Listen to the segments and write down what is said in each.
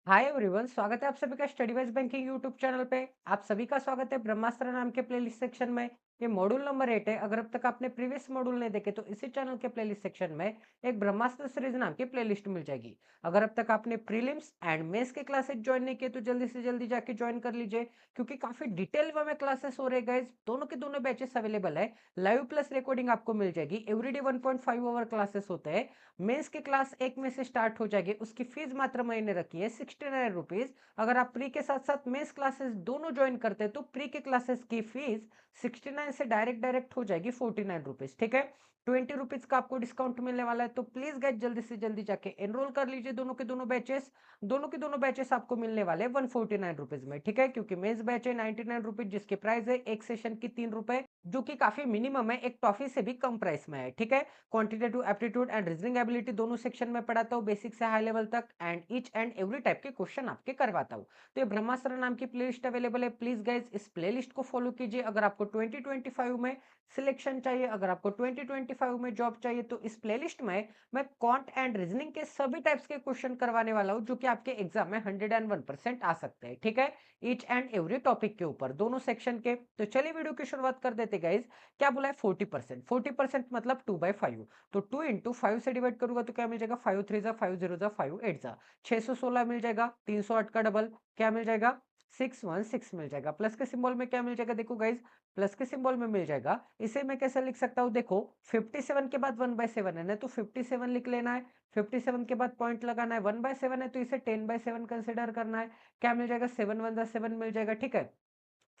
Hi everyone, स्वागत है आप सभी का study wise banking YouTube channel पे। आप सभी का स्वागत है ब्रह्मास्त्र नाम के प्लेलिस्ट सेक्शन में। ये मॉड्यूल नंबर 8 है। अगर अब तक आपने प्रीवियस मॉड्यूल नहीं देखे तो इसी चैनल के प्लेलिस्ट सेक्शन में एक ब्रह्मास्त्र सीरीज नाम की प्लेलिस्ट मिल जाएगी। अगर अब तक आपने प्रीलिम्स एंड मेंस के क्लासेस ज्वाइन नहीं किए तो जल्दी से जल्दी जाके ज्वाइन कर लीजिए, क्योंकि काफी डिटेल में क्लासेस हो रहे हैं गाइज। दोनों के दोनों बैचेस अवेलेबल है। लाइव प्लस रिकॉर्डिंग आपको मिल जाएगी। एवरीडे 1.5 आवर क्लासेस होते हैं। मेंस की क्लास 1 में से स्टार्ट हो जाएगी। उसकी फीस मात्र मैंने रखी है 69 रुपीज। अगर आप प्री के साथ साथ मेंस क्लासेस दोनों ज्वाइन करते हैं तो प्री के क्लासेस की फीस 69 से डायरेक्ट डायरेक्ट हो जाएगी 49 रुपीज। ठीक है, 20 रुपीज का आपको डिस्काउंट मिलने वाला है। तो प्लीज गाइस जल्दी से जल्दी जाके एनरोल कर लीजिए दोनों के दोनों बैचेस। दोनों के दोनों बैचेस आपको मिलने वाले हैं 149 रुपीज में। ठीक है, क्योंकि मेंस बैच है 99 रुपीज, जिसकी प्राइस है एक सेशन की 3 रुपए, जो कि काफी मिनिमम है, एक टॉफी से भी कम प्राइस में है। ठीक है, quantitative aptitude and reasoning ability दोनों सेक्शन में पढ़ाता हूँ, बेसिक से हाई लेवल तक, and each and every type के क्वेश्चन आपके करवाता हूँ। तो ये ब्रह्मास्त्र नाम की प्लेलिस्ट अवेलेबल है। प्लीज गाइज इस प्लेलिस्ट को फॉलो कीजिए। अगर आपको 2025 में सिलेक्शन चाहिए, अगर आपको 2025 में जॉब चाहिए, तो इस प्लेलिस्ट में मैं क्वांट एंड रीजनिंग के सभी टाइप्स के क्वेश्चन करवाने वाला हूँ, जो कि आपके एग्जाम में 101% आ सकते हैं। ठीक है, ईच एंड एवरी टॉपिक के ऊपर, दोनों सेक्शन के। तो चलिए वीडियो की शुरुआत कर देते गाइज। क्या बोला है? 40%। 40% मतलब 2/5। तो 2 × 5 से डिवाइड करूंगा तो क्या मिल जाएगा? 5 3 जा 5 0 जा 5 8 जा 616 मिल जाएगा। 308 का डबल क्या मिल जाएगा? 616 मिल जाएगा। प्लस के सिंबल में क्या मिल जाएगा? देखो गाइज, प्लस के सिंबल में मिल जाएगा। इसे मैं कैसे लिख सकता हूँ? देखो, 57 के बाद 1/7 है ना, तो 57 लिख लेना है। 57 के बाद पॉइंट लगाना है। 1/7 है तो इसे 10/7 कंसिडर करना है। क्या मिल जाएगा? 7 1 जा 7 मिल जाएगा। ठीक है,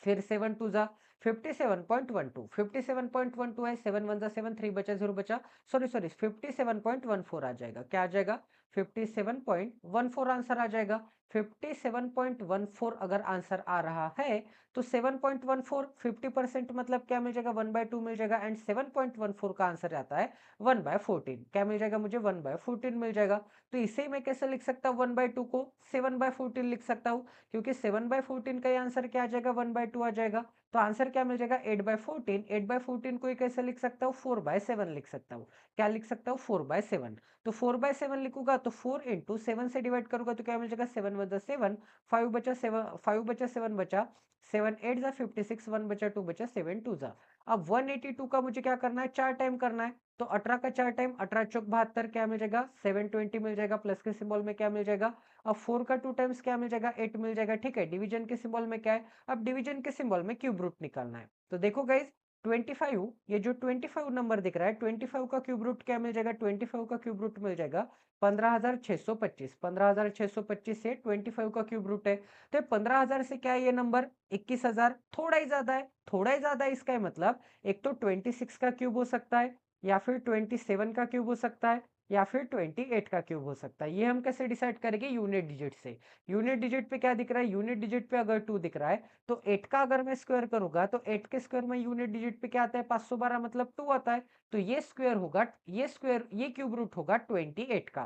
फिर 7 2 जा 57.12, 57.12 है। 7 1 जा 7, 3 बचा 0 बचा, सॉरी सॉरी 57.14 आ जाएगा। क्या आ जाएगा? 57.14 आंसर आ जाएगा। 57.14 अगर आंसर आ रहा है तो 7.14 50% मतलब क्या मिल जाएगा? 1/2 मिल जाएगा। एंड 7.14 का आंसर आता है 1/14। क्या मिल जाएगा मुझे? 1/14 मिल जाएगा। तो इसे मैं कैसे लिख सकता हूँ? 1/2 को 7/14 लिख सकता हूँ, क्योंकि 7/14 का आंसर क्या आ जाएगा? 1/2 आ जाएगा। तो आंसर क्या मिल जाएगा? 8/14। 8/14 को कैसे लिख सकता हूँ? 4/7 लिख सकता हूँ। क्या लिख सकता हूँ? 4/7। तो 4/7 लिखूंगा तो 4 × 7 से डिवाइड करूंगा तो क्या मिल जाएगा? 7 1 जा 7, 5 बचा 7, 5 बचा 7 बचा, 7 8 जा 56, 1 बचा 2 बचा, 7 2 जा। अब 182 का मुझे क्या करना है? 4 टाइम करना है। तो 18 का 4 टाइम, 18 चौक 72, क्या मिल जाएगा? 720 मिल जाएगा। प्लस के सिंबल में क्या मिल जाएगा? अब 4 का 2 टाइम्स क्या मिल जाएगा? 8 मिल जाएगा। ठीक है, डिवीजन के सिंबल में क्या है? अब डिवीजन के सिंबल में क्यूब रूट निकालना है। तो देखो गाइज, 25, ये जो 25 नंबर दिख रहा है, 25 का क्यूब रूट क्या मिल जाएगा? 25 का क्यूब रूट मिल जाएगा 15,625। 15,625 से 25 का क्यूब रूट है। तो 15,000 से क्या है ये नंबर? 21,000। थोड़ा ही ज्यादा है, थोड़ा ही ज्यादा है। इसका मतलब एक तो 26 का क्यूब हो सकता है, या फिर 27 का क्यूब हो सकता है, या फिर 28 का क्यूब हो सकता है। ये हम कैसे डिसाइड करेंगे? यूनिट डिजिट से। यूनिट डिजिट पे क्या दिख रहा है? यूनिट डिजिट पे अगर 2 दिख रहा है तो 8 का अगर मैं स्क्वायर करूंगा तो 8 के स्क्वायर में यूनिट डिजिट पे क्या आता है? 512 मतलब 2 आता है। तो ये स्क्वायर होगा, ये स्क्वायर, ये क्यूब रूट होगा 28 का।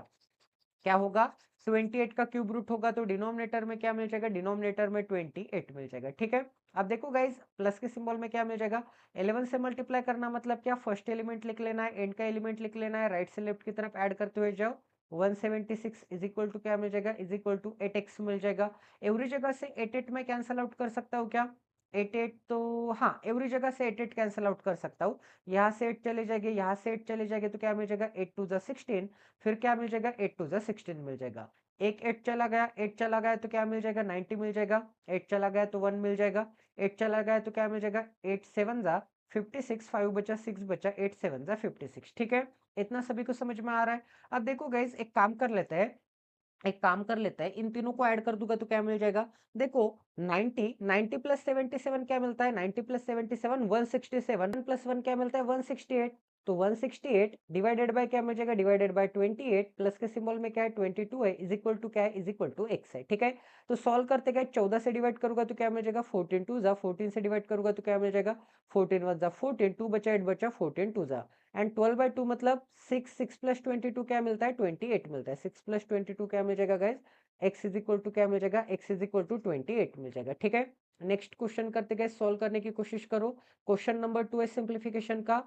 क्या होगा? 28 का क्यूब रूट होगा तो डिनोमिनेटर में क्या मिल जाएगा? डिनोमिनेटर में 28 मिल जाएगा। ठीक है, अब देखो गाइज, प्लस के सिंबल में क्या मिल जाएगा? 11 से मल्टीप्लाई करना मतलब क्या? फर्स्ट एलिमेंट लिख लेना है, एंड का एलिमेंट लिख लेना है, राइट से लेफ्ट की तरफ ऐड करते हुए जाओ। 176 इज इक्वल टू क्या मिल जाएगा? इज इक्वल टू 8x मिल जाएगा। एवरी जगह से 8 में कैंसल आउट कर सकता हूँ क्या? 8 तो हाँ, एवरी जगह से 8 कैंसल आउट कर सकता हूँ। यहाँ से 8 चले जाएंगे, यहाँ से 8 चले जाएंगे, तो क्या मिल जाएगा? 8 2 जा 16। फिर क्या मिल जाएगा? 8 2 जा 16 मिल जाएगा। एक 8 चला गया, 8 चला गया तो क्या मिल जाएगा? 90 मिल जाएगा। 8 चला गया तो 1 मिल जाएगा। 8 चला गया तो क्या मिल जाएगा? 8 7 जा 56, 5 बचा 6 बचा, 8 7 जा 56। ठीक है, इतना सभी को समझ में आ रहा है? अब देखो गाइज, एक काम कर लेते हैं, एक काम कर लेते हैं, इन तीनों को ऐड कर दूंगा तो क्या मिल जाएगा? देखो, 90, 90 प्लस 77 क्या मिलता है? 90 प्लस 77 167, प्लस 1 क्या मिलता है? 168। तो 168 डिवाइडेड बाय क्या मिल जाएगा? डिवाइडेड बाय 28, प्लस के सिंबल में क्या है? 22 है, इज इक्वल टू क्या है? इज इक्वल टू एक्स है। ठीक है, तो सॉल्व करते क्या? 14 से डिवाइड करूंगा तो क्या मिल जाएगा? 14 से डिवाइड करूंगा तो क्या मिल जाएगा? 14 1 जा 14, 2 बचा 8 बचा, 14 2 जा। एंड 12/2 मतलब 6, 6 + 22 क्या मिलता है? 28 मिलता है। 6 + 22 क्या मिल जाएगा guys? X is equal to क्या मिल जाएगा? एक्स इज इक्वल टू 28 मिल जाएगा। ठीक है, नेक्स्ट क्वेश्चन करते गए, सॉल्व करने की कोशिश करो। क्वेश्चन नंबर 2 है सिंप्लीफिकेशन का।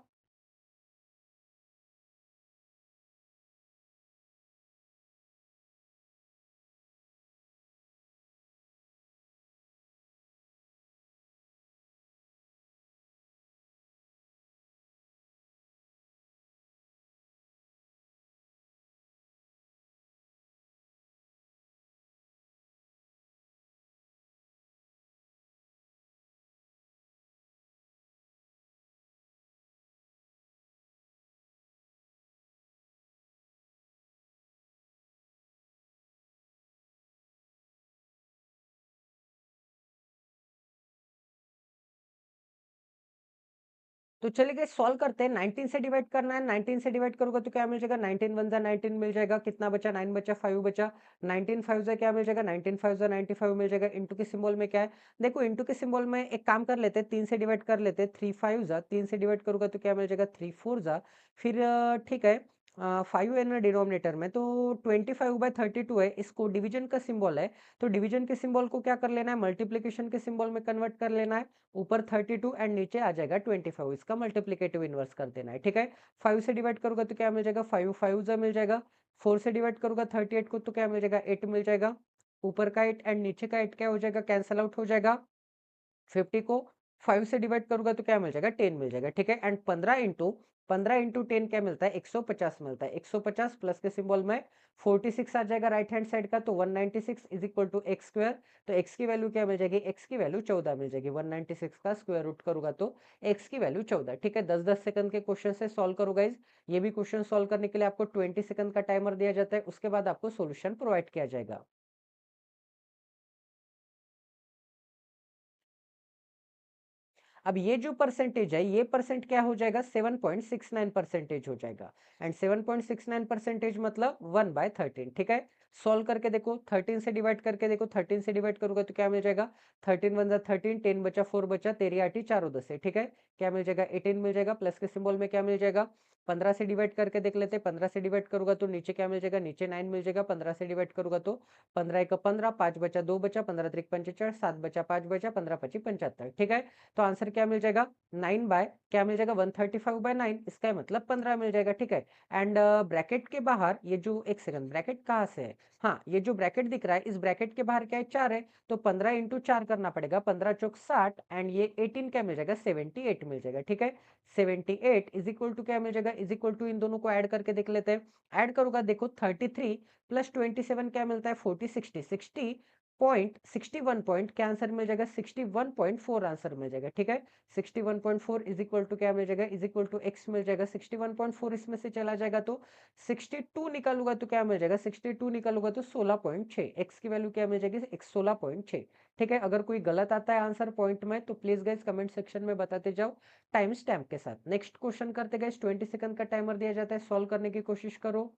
तो चलिए गाइस सॉल्व करते हैं। 19 से डिवाइड करना है, 19 से डिवाइड करूँगा तो क्या मिल जाएगा? 19 वन जा 19 मिल जाएगा, कितना बचा? 9 बचा, 5 बचा। 19 5 जा क्या मिल जाएगा? 19 5 जा 95 मिल जाएगा। इंटू के सिंबल में क्या है? देखो इंटू के सिंबल में एक काम कर लेते हैं, 3 से डिवाइड कर लेते हैं। 3 5 जा 3 से डिवाइड करूँगा तो क्या मिल जाएगा? 3 4 जा फिर ठीक है 5 है ना डिनोमिनेटर में, तो 25/32 है, इसको डिवीजन का सिंबल है, तो डिवीजन के सिंबल को क्या कर लेना है? मल्टीप्लिकेशन के सिंबल में कन्वर्ट कर लेना है। ऊपर 32 एंड नीचे आ जाएगा 25, इसका मल्टीप्लिकेटिव इनवर्स कर देना है। ठीक है 5 से डिवाइड करूंगा तो क्या मिल जाएगा? 5 5 जा मिल जाएगा। 4 से डिवाइड करूंगा 38 को तो क्या मिल जाएगा? 8 मिल जाएगा। ऊपर का 8 एंड नीचे का 8 क्या हो जाएगा? कैंसल आउट हो जाएगा। 50 को 5 से डिवाइड करूंगा तो क्या मिल जाएगा? 10 मिल जाएगा। ठीक है एंड 15 इंटू 10 क्या मिलता है? 150 मिलता है। 150 प्लस के सिंबल में 46 आ जाएगा राइट हैंड साइड का, तो 196 is equal to x square. तो एक्स की वैल्यू क्या मिल जाएगी? एक्स की वैल्यू 14 मिल जाएगी। 196 का स्क्वायर रूट करूंगा तो एक्स की वैल्यू 14। ठीक है 10-10 सेकंड के क्वेश्चन से सॉल्व करो गाइज। ये भी क्वेश्चन सॉल्व करने के लिए आपको 20 सेकंड का टाइमर दिया जाता है, उसके बाद आपको सोल्यूशन प्रोवाइड किया जाएगा। अब ये जो परसेंटेज है, ये परसेंट क्या हो जाएगा? 7.69 परसेंटेज हो जाएगा। एंड 7.69 परसेंटेज मतलब 1/13। ठीक है सॉल्व करके देखो, 13 से डिवाइड करके देखो। 13 से डिवाइड करोगे तो क्या मिल जाएगा? 13 वन जा 13, 10 बचा, 4 बचा, तेरी आठी चारों 10 है। ठीक है क्या मिल जाएगा? 18 मिल जाएगा। प्लस के सिंबल में क्या मिल जाएगा? 15 से डिवाइड करके देख लेते हैं। 15 से डिवाइड करूंगा तो नीचे क्या मिल जाएगा? नीचे 9 मिल जाएगा। 15 से डिवाइड करूंगा तो 15 एक 15, 5 बचा, 2 बचा, 15 त्रिक 45, 7 बचा, 5 बचा, 15 पची 75। ठीक है तो आंसर क्या मिल जाएगा? 9 बाय क्या मिल जाएगा? 135/9, इसका मतलब 15 मिल जाएगा। ठीक है एंड ब्रैकेट के बाहर ये जो, एक सेकंड, ब्रैकेट कहाँ से है? हाँ ये जो ब्रैकेट दिख रहा है, इस ब्रैकेट के बाहर क्या है? 4 है, तो 15 इंटू 4 करना पड़ेगा। 15 चौक 60 एंड ये 18 क्या मिल जाएगा? 78 मिल जाएगा। ठीक है 78 इज इक्वल टू क्या मिल जाएगा? इज इक्वल टू इन दोनों को ऐड करके देख लेते हैं। ऐड करूंगा देखो 33 प्लस 27 क्या मिलता है? 40 60 60 पॉइंट 61 पॉइंट क्या आंसर मिल जाएगा? 61.4 आंसर मिल जाएगा। ठीक है 61.4 इज इक्वल टू क्या मिल जाएगा? इज इक्वल टू एक्स मिल जाएगा। 61.4 इसमें से चला जाएगा तो 62 निकालूंगा तो क्या मिल जाएगा? 62 निकालूंगा तो 16.6, एक्स की वैल्यू क्या मिल जाएगी? 16.6। ठीक है अगर कोई गलत आता है आंसर पॉइंट में तो प्लीज गाइस कमेंट सेक्शन में बताते जाओ टाइम स्टैम्प के साथ। नेक्स्ट क्वेश्चन करते गाइस, 20 सेकंड का टाइमर दिया जाता है, सॉल्व करने की कोशिश करो।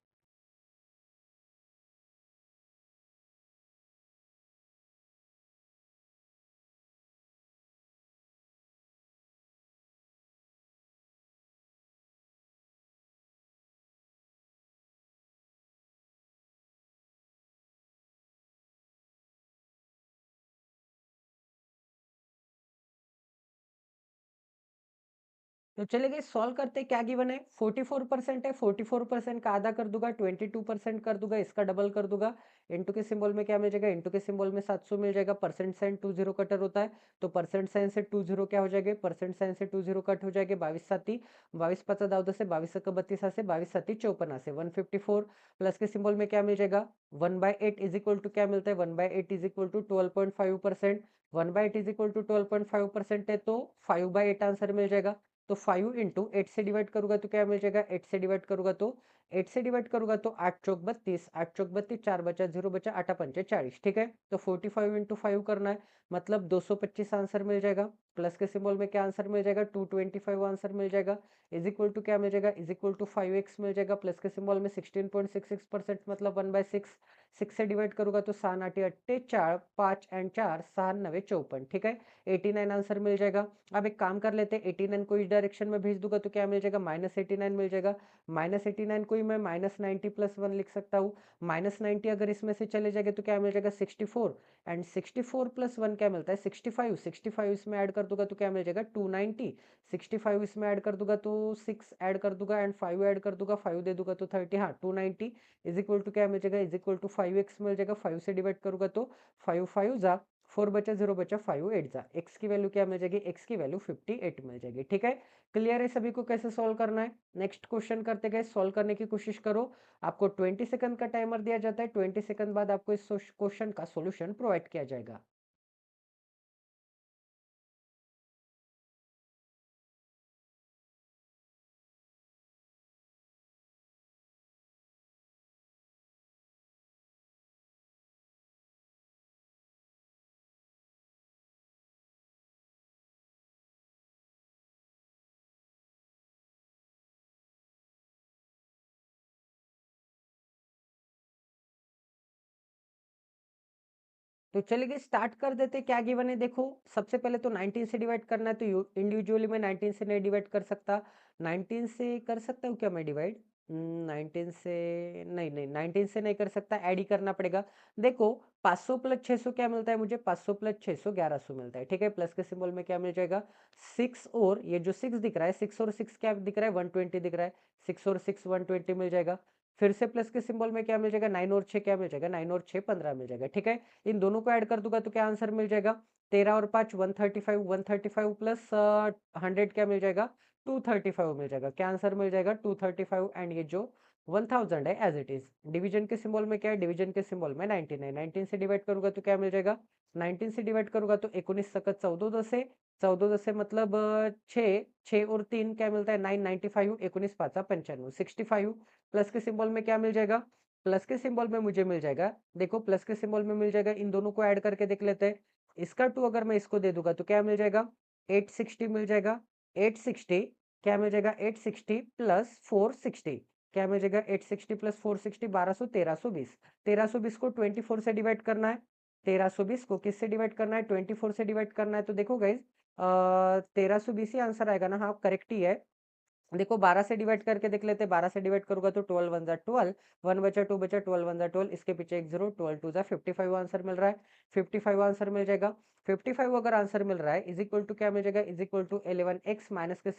तो चलिए सॉल्व करते हैं। क्या गिवन है? 44% है। 44% का आधा कर दूंगा, 22% कर दूंगा, इसका डबल कर दूंगा। इंटू के सिंबल में क्या मिल जाएगा? इंटू के सिंबल में 700 मिल जाएगा। परसेंट साइन 20 कटर होता है, तो परसेंट साइन से 20 क्या हो जाएगा? परसेंट साइन से 20 कट हो जाएगा। 22 साती 22 पचा दाव दसे 22 का 32 से 22 साती 54 से 154 प्लस के सिंबल में क्या मिल जाएगा? 1/8 इज इक्वल टू क्या मिलता है? 1/8 is equal to 12.5%। 1/8 is equal to 12.5% है, तो 5/8 आंसर मिल जाएगा। तो 5 इंटू 8 से डिवाइड करूंगा तो क्या मिल जाएगा? 8 से डिवाइड करूंगा तो 8 से डिवाइड करूंगा तो 8 चौक 32, 8 चौक 32, 4 बचा, 0 बचा, 8 पंचे 40। ठीक है तो 45 इंटू 5 करना है, मतलब 225 आंसर मिल जाएगा। प्लस के सिंबल में क्या आंसर मिल जाएगा? 225 आंसर मिल जाएगा। इज इक्वल टू क्या मिल जाएगा? इज इक्वल टू 5x मिल जाएगा। प्लस के सिंबल में 16.66% मतलब 1/6। 6 से डिवाइड करूंगा तो 7 8 अट्टे 4 5 एंड 4 7 9 54। ठीक है 89 आंसर मिल जाएगा। अब एक काम कर लेते हैं, 89 को इस डायरेक्शन में भेज दूंगा तो क्या मिल जाएगा? -89 मिल जाएगा। -89 को ही मैं -90 + 1 लिख सकता हूँ। -90 अगर इसमें से चले जाएंगे तो क्या मिल जाएगा? 64 एंड 64 + 1 क्या मिलता है? 65। 65 इसमें ऐड कर दूंगा तो क्या मिल जाएगा? 290। 65 इसमें ऐड कर दूंगा तो 6 ऐड कर दूंगा एंड 5 ऐड कर दूंगा, 5 दे दूंगा तो 30। हाँ 290 इज इक्वल टू क्या मिल जाएगा? इज इक्वल टू 5x मिल जाएगा। 5 से डिवाइड करूंगा तो 5 5 जा 4 बचा, 0 बचा, 5 8 जा, एक्स की वैल्यू क्या मिल जाएगी? एक्स की वैल्यू 58 मिल जाएगी। ठीक है क्लियर है सभी को कैसे सॉल्व करना है? नेक्स्ट क्वेश्चन करते गए, सॉल्व करने की कोशिश करो। आपको 20 सेकंड का टाइमर दिया जाता है। 20 सेकंड बाद आपको इस क्वेश्चन का सॉल्यूशन प्रोवाइड किया जाएगा। तो चलिए स्टार्ट कर देते हैं। क्या गिवन है देखो, सबसे पहले तो 19 से डिवाइड करना है, तो इंडिविजुअली मैं 19 से नहीं डिवाइड कर सकता। 19 से कर सकता हूँ क्या मैं डिवाइड? 19 से नहीं, नहीं 19 से नहीं कर सकता, ऐड ही करना पड़ेगा। देखो 500 प्लस 600 क्या मिलता है मुझे? 500 प्लस 600 1100 मिलता है। ठीक है, प्लस के सिंबल में क्या मिल जाएगा? 6 और ये जो 6 दिख रहा है, 6 और 6 क्या दिख रहा है? 120 दिख रहा है। 6 और 6 120 मिल जाएगा। फिर से प्लस के सिंबल में क्या मिल जाएगा? 9 और 6 क्या मिल जाएगा? 9 और 6 15 मिल जाएगा। ठीक है, इन दोनों को ऐड कर दूंगा तो क्या आंसर मिल जाएगा? 13 और 5 135, 135 प्लस 100 क्या मिल जाएगा? 235 मिल जाएगा। क्या आंसर मिल जाएगा? 235। एंड ये जो 1000 है एज इट इज। डिवीजन के सिंबल में क्या है? डिवीजन के सिंबल में 19 है। 19 से डिवाइड करूंगा तो क्या मिल जाएगा? 19 से डिवाइड करूंगा तो 19 सकत 14 दसे, 14 दसे मतलब 6, 6 और 3 क्या मिलता है? 995, 19 पाँचा 95, 65। प्लस के सिंबल में क्या मिल जाएगा? प्लस के सिंबल में मुझे मिल जाएगा, देखो प्लस के सिंबल में मिल जाएगा, इन दोनों को ऐड करके देख लेते हैं। इसका 2 अगर मैं इसको दे दूंगा तो क्या मिल जाएगा? 860 मिल जाएगा। 860 क्या मिल जाएगा? 860 प्लस 460 क्या मिल जाएगा? 860 प्लस 460 1200, 1320। 1320 को 24 से डिवाइड करना है। 1320 को किससे डिवाइड करना है? 24 से डिवाइड करना है। तो देखो गाइज 1320 ही आंसर आएगा ना? हाँ करेक्ट ही है। देखो 12 से डिवाइड करके देख लेते हैं। 12 से डिवाइड करूंगा तो 12 वन जा 12, 1 बचा 2 बचा, 12 वन जा 12, इसके पीछे एक 0, 12 टू जा 55 आंसर मिल रहा है। 55 आंसर मिल जाएगा। 55 अगर आंसर मिल रहा है इज इक्वल टू क्या मिल जाएगा? Is equal to 11x minus के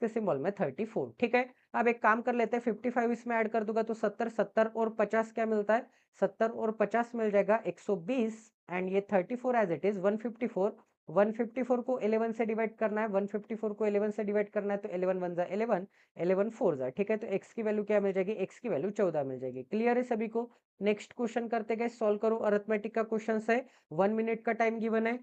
सिंबल में 34। ठीक है, अब एक काम कर लेते हैं, 55 इसमें ऐड कर दूंगा तो 70, 70 और 50 क्या मिलता है? 70 और 50 मिल जाएगा 120। एंड ये 34 एज इट इज 154। 154 को 11 से डिवाइड करना है। 154 को 11 से डिवाइड करना है तो 11 वन जा 11, 11 फोर जा। ठीक है, तो x की वैल्यू क्या मिल जाएगी? x की वैल्यू 14 मिल जाएगी। क्लियर है सभी को? नेक्स्ट क्वेश्चन करते गए, सॉल्व करो। अरिथमेटिक का क्वेश्चन है, 1 मिनट का टाइम गिवन है।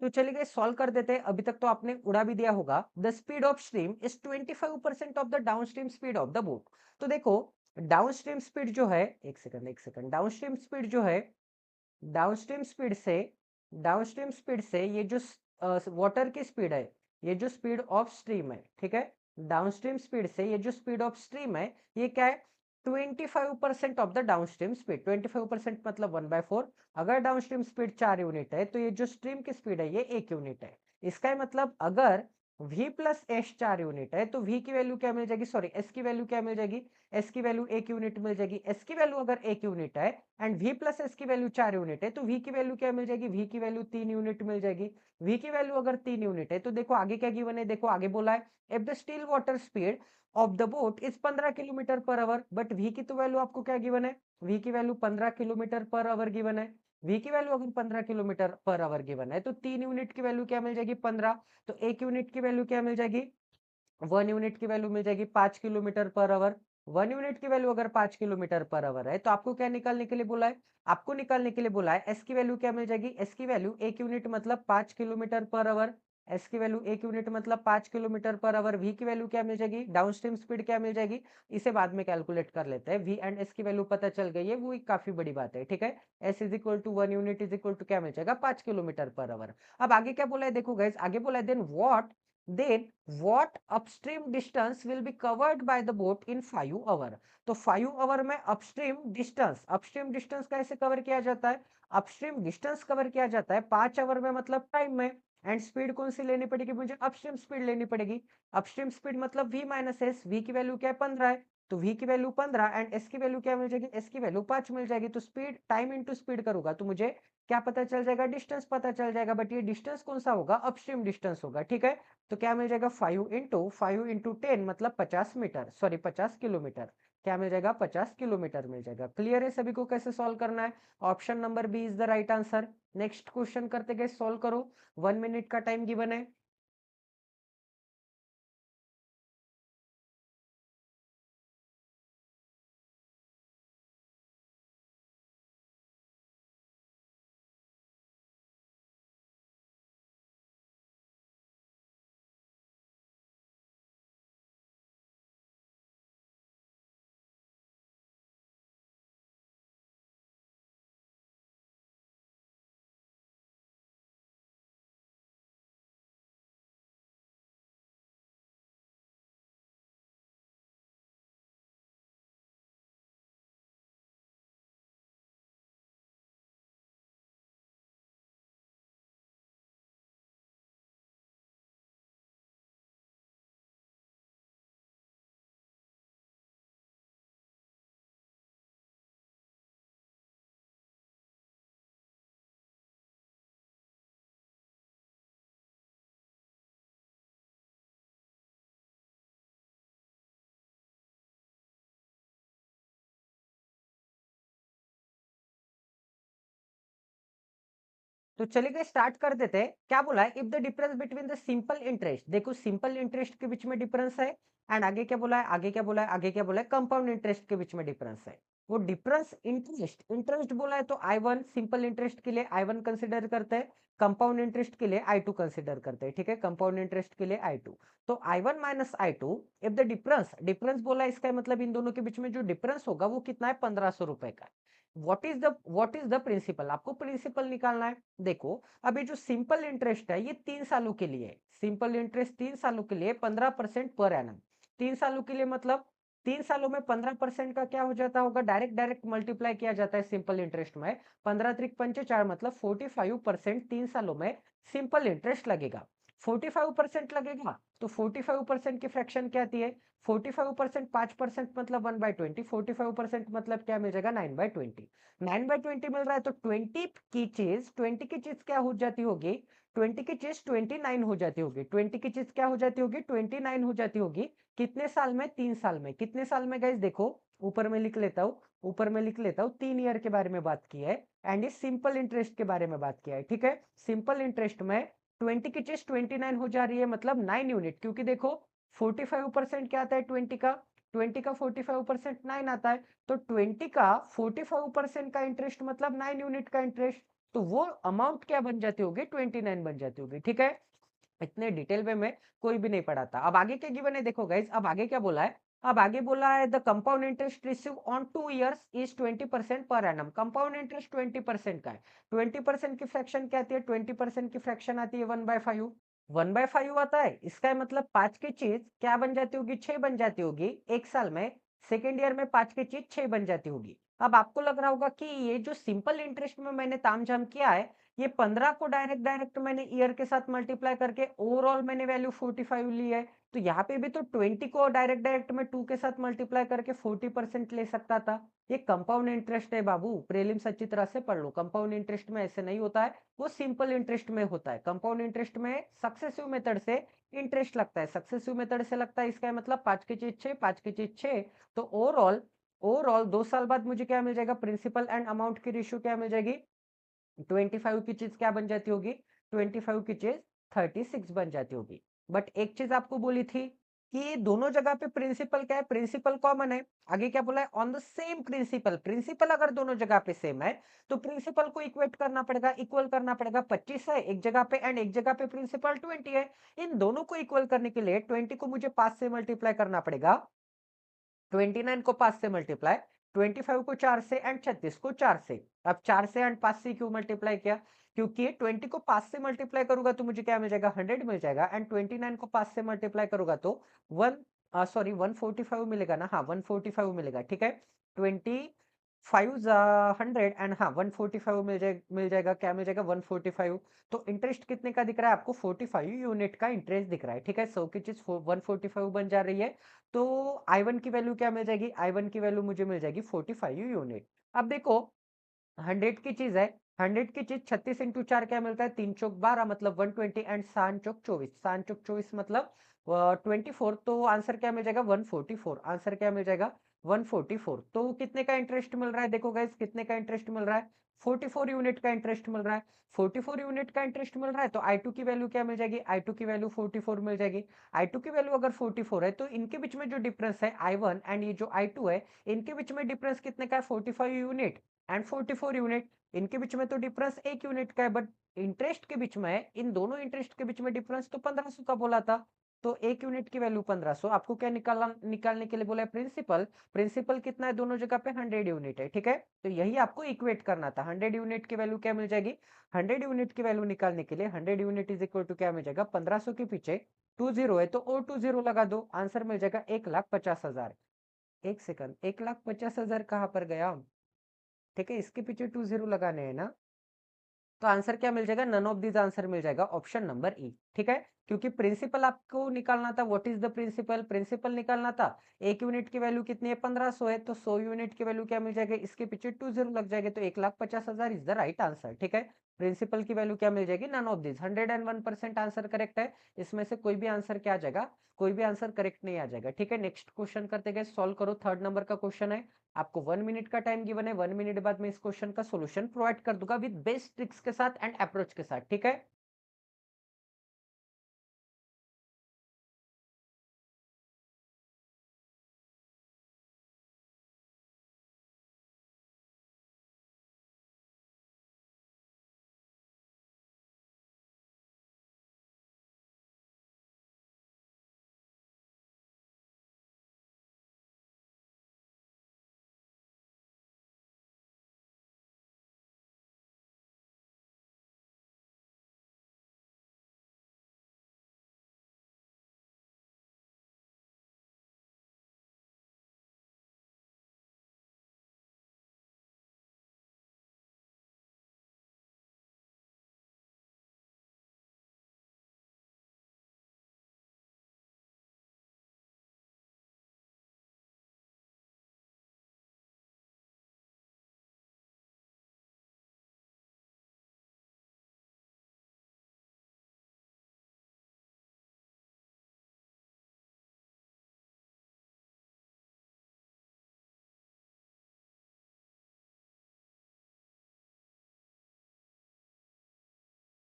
तो चलिए सॉल्व कर देते हैं। अभी तक तो आपने उड़ा भी दिया होगा। The speed of stream is 25% of the downstream speed of the boat. तो देखो डाउनस्ट्रीम स्पीड जो है, एक सेकंड एक सेकंड, डाउनस्ट्रीम स्पीड जो है, डाउनस्ट्रीम स्पीड से डाउनस्ट्रीम स्पीड से ये जो वाटर की स्पीड है, ये जो स्पीड ऑफ स्ट्रीम है, ठीक है, डाउनस्ट्रीम स्पीड से ये जो स्पीड ऑफ स्ट्रीम है, ये क्या है? 25% ऑफ द डाउनस्ट्रीम स्पीड। 25% मतलब 1/4। अगर डाउनस्ट्रीम स्पीड 4 यूनिट है तो ये जो स्ट्रीम की स्पीड है ये 1 यूनिट है। इसका मतलब अगर v प्लस एस 4 यूनिट है तो v की वैल्यू क्या मिल जाएगी? सॉरी, s की वैल्यू क्या मिल जाएगी? s की वैल्यू 1 यूनिट मिल जाएगी। s की वैल्यू अगर 1 यूनिट है एंड v प्लस एस की वैल्यू 4 यूनिट है तो v की वैल्यू क्या मिल जाएगी? v की वैल्यू 3 यूनिट मिल जाएगी। v की वैल्यू अगर 3 यूनिट है तो देखो आगे क्या गिवन है, देखो आगे बोला है if the still water speed of the boat is 15 kilometre per hour. But v की तो वैल्यू आपको क्या गिवन है? v की value 15 kilometre per hour given है। v की वैल्यू अगर 15 किलोमीटर पर आवर गिवन है तो 3 यूनिट की वैल्यू क्या मिल जाएगी? 15। तो 1 यूनिट की वैल्यू क्या मिल जाएगी? 1 यूनिट की वैल्यू मिल जाएगी 5 किलोमीटर पर आवर। 1 यूनिट की वैल्यू अगर 5 किलोमीटर पर आवर है तो आपको क्या निकालने के लिए बोला है? आपको निकालने के लिए बोला है एस की वैल्यू क्या मिल जाएगी? एस की वैल्यू 1 यूनिट मतलब 5 किलोमीटर पर आवर। एस की वैल्यू 1 यूनिट मतलब 5 किलोमीटर पर आवर। वी की वैल्यू क्या मिल जाएगी? डाउनस्ट्रीम स्पीड क्या मिल जाएगी? इसे बाद में कैलकुलेट कर लेते हैं। वी एंड एस की वैल्यू पता चल गई है, वो एक काफी बड़ी बात है। ठीक है, s is equal to 1 unit is equal to क्या मिल जाएगा? 5 किलोमीटर पर आवर। अब आगे क्या बोला है देखो गाइस, आगे बोला है then what upstream distance will be covered by the boat in 5 hour। तो 5 hour में अपस्ट्रीम डिस्टेंस कैसे कवर किया जाता है? अपस्ट्रीम डिस्टेंस कवर किया जाता है 5 आवर में, मतलब टाइम में। एंड स्पीड कौन सी लेनी पड़ेगी मुझे? अपस्ट्रीम स्पीड लेनी पड़ेगी। अपस्ट्रीम स्पीड मतलब v माइनस एस। v की वैल्यू क्या है? 15 है। तो v की वैल्यू 15 एंड s की वैल्यू क्या मिल जाएगी, s की वैल्यू 5 मिल जाएगी। तो स्पीड, टाइम इंटू स्पीड करूंगा तो मुझे क्या पता चल जाएगा, डिस्टेंस पता चल जाएगा। बट ये डिस्टेंस कौन सा होगा, अपस्ट्रीम डिस्टेंस होगा। ठीक है, तो क्या मिल जाएगा, 5 इंटू 10 मतलब 50 मीटर, सॉरी 50 किलोमीटर। क्या मिल जाएगा, 50 किलोमीटर मिल जाएगा। क्लियर है सभी को कैसे सॉल्व करना है? Option number B is the right answer. Next question करते गए, सॉल्व करो। 1 मिनट का टाइम गिवन है। तो चलिए स्टार्ट कर देते हैं। क्या बोला है, if the difference between the simple interest, देखो सिंपल इंटरेस्ट के बीच में डिफरेंस है, एंड आगे क्या बोला है, आगे क्या बोला है, आगे क्या बोला है, कंपाउंड इंटरेस्ट के बीच में डिफरेंस है। वो डिफरेंस इंटरेस्ट, इंटरेस्ट बोला है तो I1 सिंपल इंटरेस्ट के लिए I1 कंसिडर करते हैं, कंपाउंड इंटरेस्ट के लिए I2 कंसिडर करते हैं। ठीक है, कंपाउंड इंटरेस्ट के लिए I2। तो I1 minus I2, if the difference, difference बोला है इसका मतलब इन दोनों के बीच में जो डिफरेंस होगा वो कितना है, 1500 रुपए का। व्हाट इज द प्रिंसिपल, आपको प्रिंसिपल निकालना है। देखो, अब ये जो सिंपल इंटरेस्ट है ये 3 सालों के लिए, सिंपल इंटरेस्ट 3 सालों के लिए 15% पर एनम। 3 सालों के लिए मतलब 3 सालों में 15% का क्या हो जाता होगा, डायरेक्ट डायरेक्ट मल्टीप्लाई किया जाता है सिंपल इंटरेस्ट में। 15 त्रिक पंचे 4 मतलब 45% 3 सालों में सिंपल इंटरेस्ट लगेगा। 45% लगेगा तो 45% की फ्रैक्शन क्या आती है, 45% 5% मतलब 1/20, 45% मतलब क्या मिल जाएगा, 9/20। 9/20 मिल रहा है तो 20 क्या हो जाती होगी, 20 की चीज 29 हो जाती होगी, 20 की चीज क्या हो जाती होगी, 29 हो जाती होगी। कितने साल में, 3 साल में। कितने साल में गाइस, देखो ऊपर में लिख लेता हूँ, ऊपर में लिख लेता हूँ, 3 ईयर के बारे में बात की है, एंड इस सिंपल इंटरेस्ट के बारे में बात किया है। ठीक है, सिंपल इंटरेस्ट में 20 की चीज 29 हो जा रही है मतलब 9 यूनिट, क्योंकि देखो 45% क्या आता है 20 का, 20 का 45% 9 आता है। तो 20 का 45% का इंटरेस्ट मतलब 9 यूनिट का इंटरेस्ट, तो वो अमाउंट क्या बन जाती होगी, 29 बन जाती होगी। ठीक है, इतने डिटेल में कोई भी नहीं पढ़ाता। अब आगे क्या गिवन है, देखो गाइस, अब आगे क्या बोला है, अब आगे बोला है the compound interest receive on 2 years is 20% per annum. Compound interest 20% का है। 20% की फ्रैक्शन क्या आती है, 20% की फ्रैक्शन आती है 1/5। 1/5 आता है, इसका मतलब 5 की चीज क्या बन जाती होगी, 6 बन जाती होगी एक साल में। सेकेंड ईयर में 5 की चीज 6 बन जाती होगी। अब आपको लग रहा होगा कि ये जो सिंपल इंटरेस्ट में मैंने तामझाम किया है, ये 15 को डायरेक्ट डायरेक्ट मैंने ईयर के साथ मल्टीप्लाई करके ओवरऑल मैंने वैल्यू 45 ली है। तो यहाँ पे भी तो 20 को डायरेक्ट डायरेक्ट में 2 के साथ मल्टीप्लाई करके 40% ले सकता था। ये कंपाउंड इंटरेस्ट है बाबू, प्रीलिम्स अच्छी तरह से पढ़ लो। कंपाउंड इंटरेस्ट में ऐसे नहीं होता है, वो सिंपल इंटरेस्ट में होता है। कंपाउंड इंटरेस्ट में सक्सेसिव मेथड से इंटरेस्ट लगता है, सक्सेसिव मेथड से लगता है, इसका मतलब 5 की चीज 6, 5 की चीज 6। तो ओवरऑल ओवरऑल 2 साल बाद मुझे क्या मिल जाएगा, प्रिंसिपल एंड अमाउंट की रेशियो क्या मिल जाएगी, 25 की चीज क्या बन जाती होगी, 25 की चीज 36 बन जाती होगी। बट एक चीज आपको बोली थी कि दोनों जगह पे प्रिंसिपल क्या है, प्रिंसिपल कॉमन है। आगे क्या बोला है, on the same principle, principle अगर दोनों जगह पे सेम है तो प्रिंसिपल को इक्वेट करना पड़ेगा, इक्वल करना पड़ेगा। 25 है एक जगह पे एंड एक जगह पे प्रिंसिपल 20 है। इन दोनों को इक्वल करने के लिए 20 को मुझे 5 से मल्टीप्लाई करना पड़ेगा, 29 को 5 से मल्टीप्लाई, 25 को 4 से एंड 36 को 4 से। अब 4 से एंड 5 से क्यों मल्टीप्लाई किया, क्योंकि 20 को 5 से मल्टीप्लाई करूंगा तो मुझे क्या मिल जाएगा, 100 मिल जाएगा, एंड 29 को 5 से मल्टीप्लाई करूंगा तो 1 145 मिलेगा ना, हाँ 145 मिलेगा। ठीक है, 20 5 100 एंड हाँ 145 मिल जाएगा, क्या मिल जाएगा 145। तो इंटरेस्ट कितने का दिख रहा है आपको? 45 यूनिट का इंटरेस्ट दिख रहा है। ठीक है, 100 की चीज 145 बन जा रही है। तो I1 की वैल्यू क्या मिल जाएगी? I1 की वैल्यू मुझे मिल जाएगी 45 यूनिट। अब देखो 100 की चीज है, 100 की चीज 36 इंटू 4 क्या मिलता है? 3 चौक 12 मतलब 120 एंड 7 चौक 24, 7 चौक 24 मतलब 24। तो आंसर क्या मिल जाएगा? 144। आंसर क्या मिल जाएगा? 144। तो कितने का इंटरेस्ट मिल रहा है? देखो गाइस कितने का इंटरेस्ट मिल रहा है? 44 यूनिट का इंटरेस्ट मिल रहा है। 44 यूनिट का इंटरेस्ट मिल रहा है तो I2 की वैल्यू क्या मिल जाएगी? I2 की वैल्यू 44 मिल जाएगी। I2 की वैल्यू अगर 44 है तो इनके बीच में जो डिफरेंस है I1 एंड ये जो I2 है, इनके बीच में डिफरेंस कितने का है? 45 यूनिट एंड 44 यूनिट। इनके बीच में तो डिफरेंस 1 यूनिट का है, बट इंटरेस्ट के बीच में, इन दोनों इंटरेस्ट के बीच में डिफरेंस तो 1500 का बोला था। तो 1 यूनिट की वैल्यू 1500। आपको क्या निकालने के लिए बोला है? प्रिंसिपल। प्रिंसिपल कितना है दोनों जगह पे? 100 यूनिट है। ठीक है, तो यही आपको इक्वेट करना था। 100 यूनिट की वैल्यू क्या मिल जाएगी? 100 यूनिट की वैल्यू निकालने के लिए 100 यूनिट इज इक्वल टू क्या मिल जाएगा? 1500 के पीछे 20 है तो और 20 लगा दो, आंसर मिल जाएगा 1,50,000। एक सेकंड, 1,50,000 कहां पर गया? ठीक है, इसके पीछे 20 लगाने हैं ना। तो आंसर क्या मिल जाएगा? नन ऑफ दिस आंसर मिल जाएगा ऑप्शन नंबर ई। ठीक है, क्योंकि प्रिंसिपल आपको निकालना था। What is the principle? Principle निकालना था। 1 यूनिट की वैल्यू कितनी है? 1500 है, तो 100 यूनिट की वैल्यू क्या मिल जाएगा? इसके पीछे 20 लग जाएंगे तो 1,50,000 इज द राइट आंसर। ठीक है, प्रिंसिपल की वैल्यू क्या मिल जाएगी? None of this. 101% answer correct है। इसमें से कोई भी आंसर क्या आ जाएगा? कोई भी आंसर करेक्ट नहीं आ जाएगा। ठीक है, नेक्स्ट क्वेश्चन करते गए, सॉल्व करो। थर्ड नंबर का क्वेश्चन है, आपको 1 मिनट का टाइम गिवन है। 1 मिनट बाद में इस क्वेश्चन का सॉल्यूशन प्रोवाइड कर दूंगा विद बेस्ट ट्रिक्स के साथ एंड अप्रोच के साथ। ठीक है,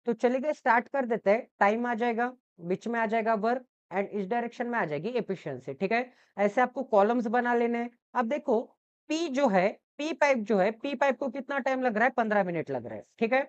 तो चलिए स्टार्ट कर देते हैं। टाइम आ जाएगा, बीच में आ जाएगा वर्क एंड इस डायरेक्शन में आ जाएगी एफिशिएंसी। ठीक है, ऐसे आपको कॉलम्स बना लेने हैं। अब देखो पी जो है, पी पाइप जो है, पी पाइप को कितना टाइम लग रहा है? 15 मिनट लग रहा है। ठीक है,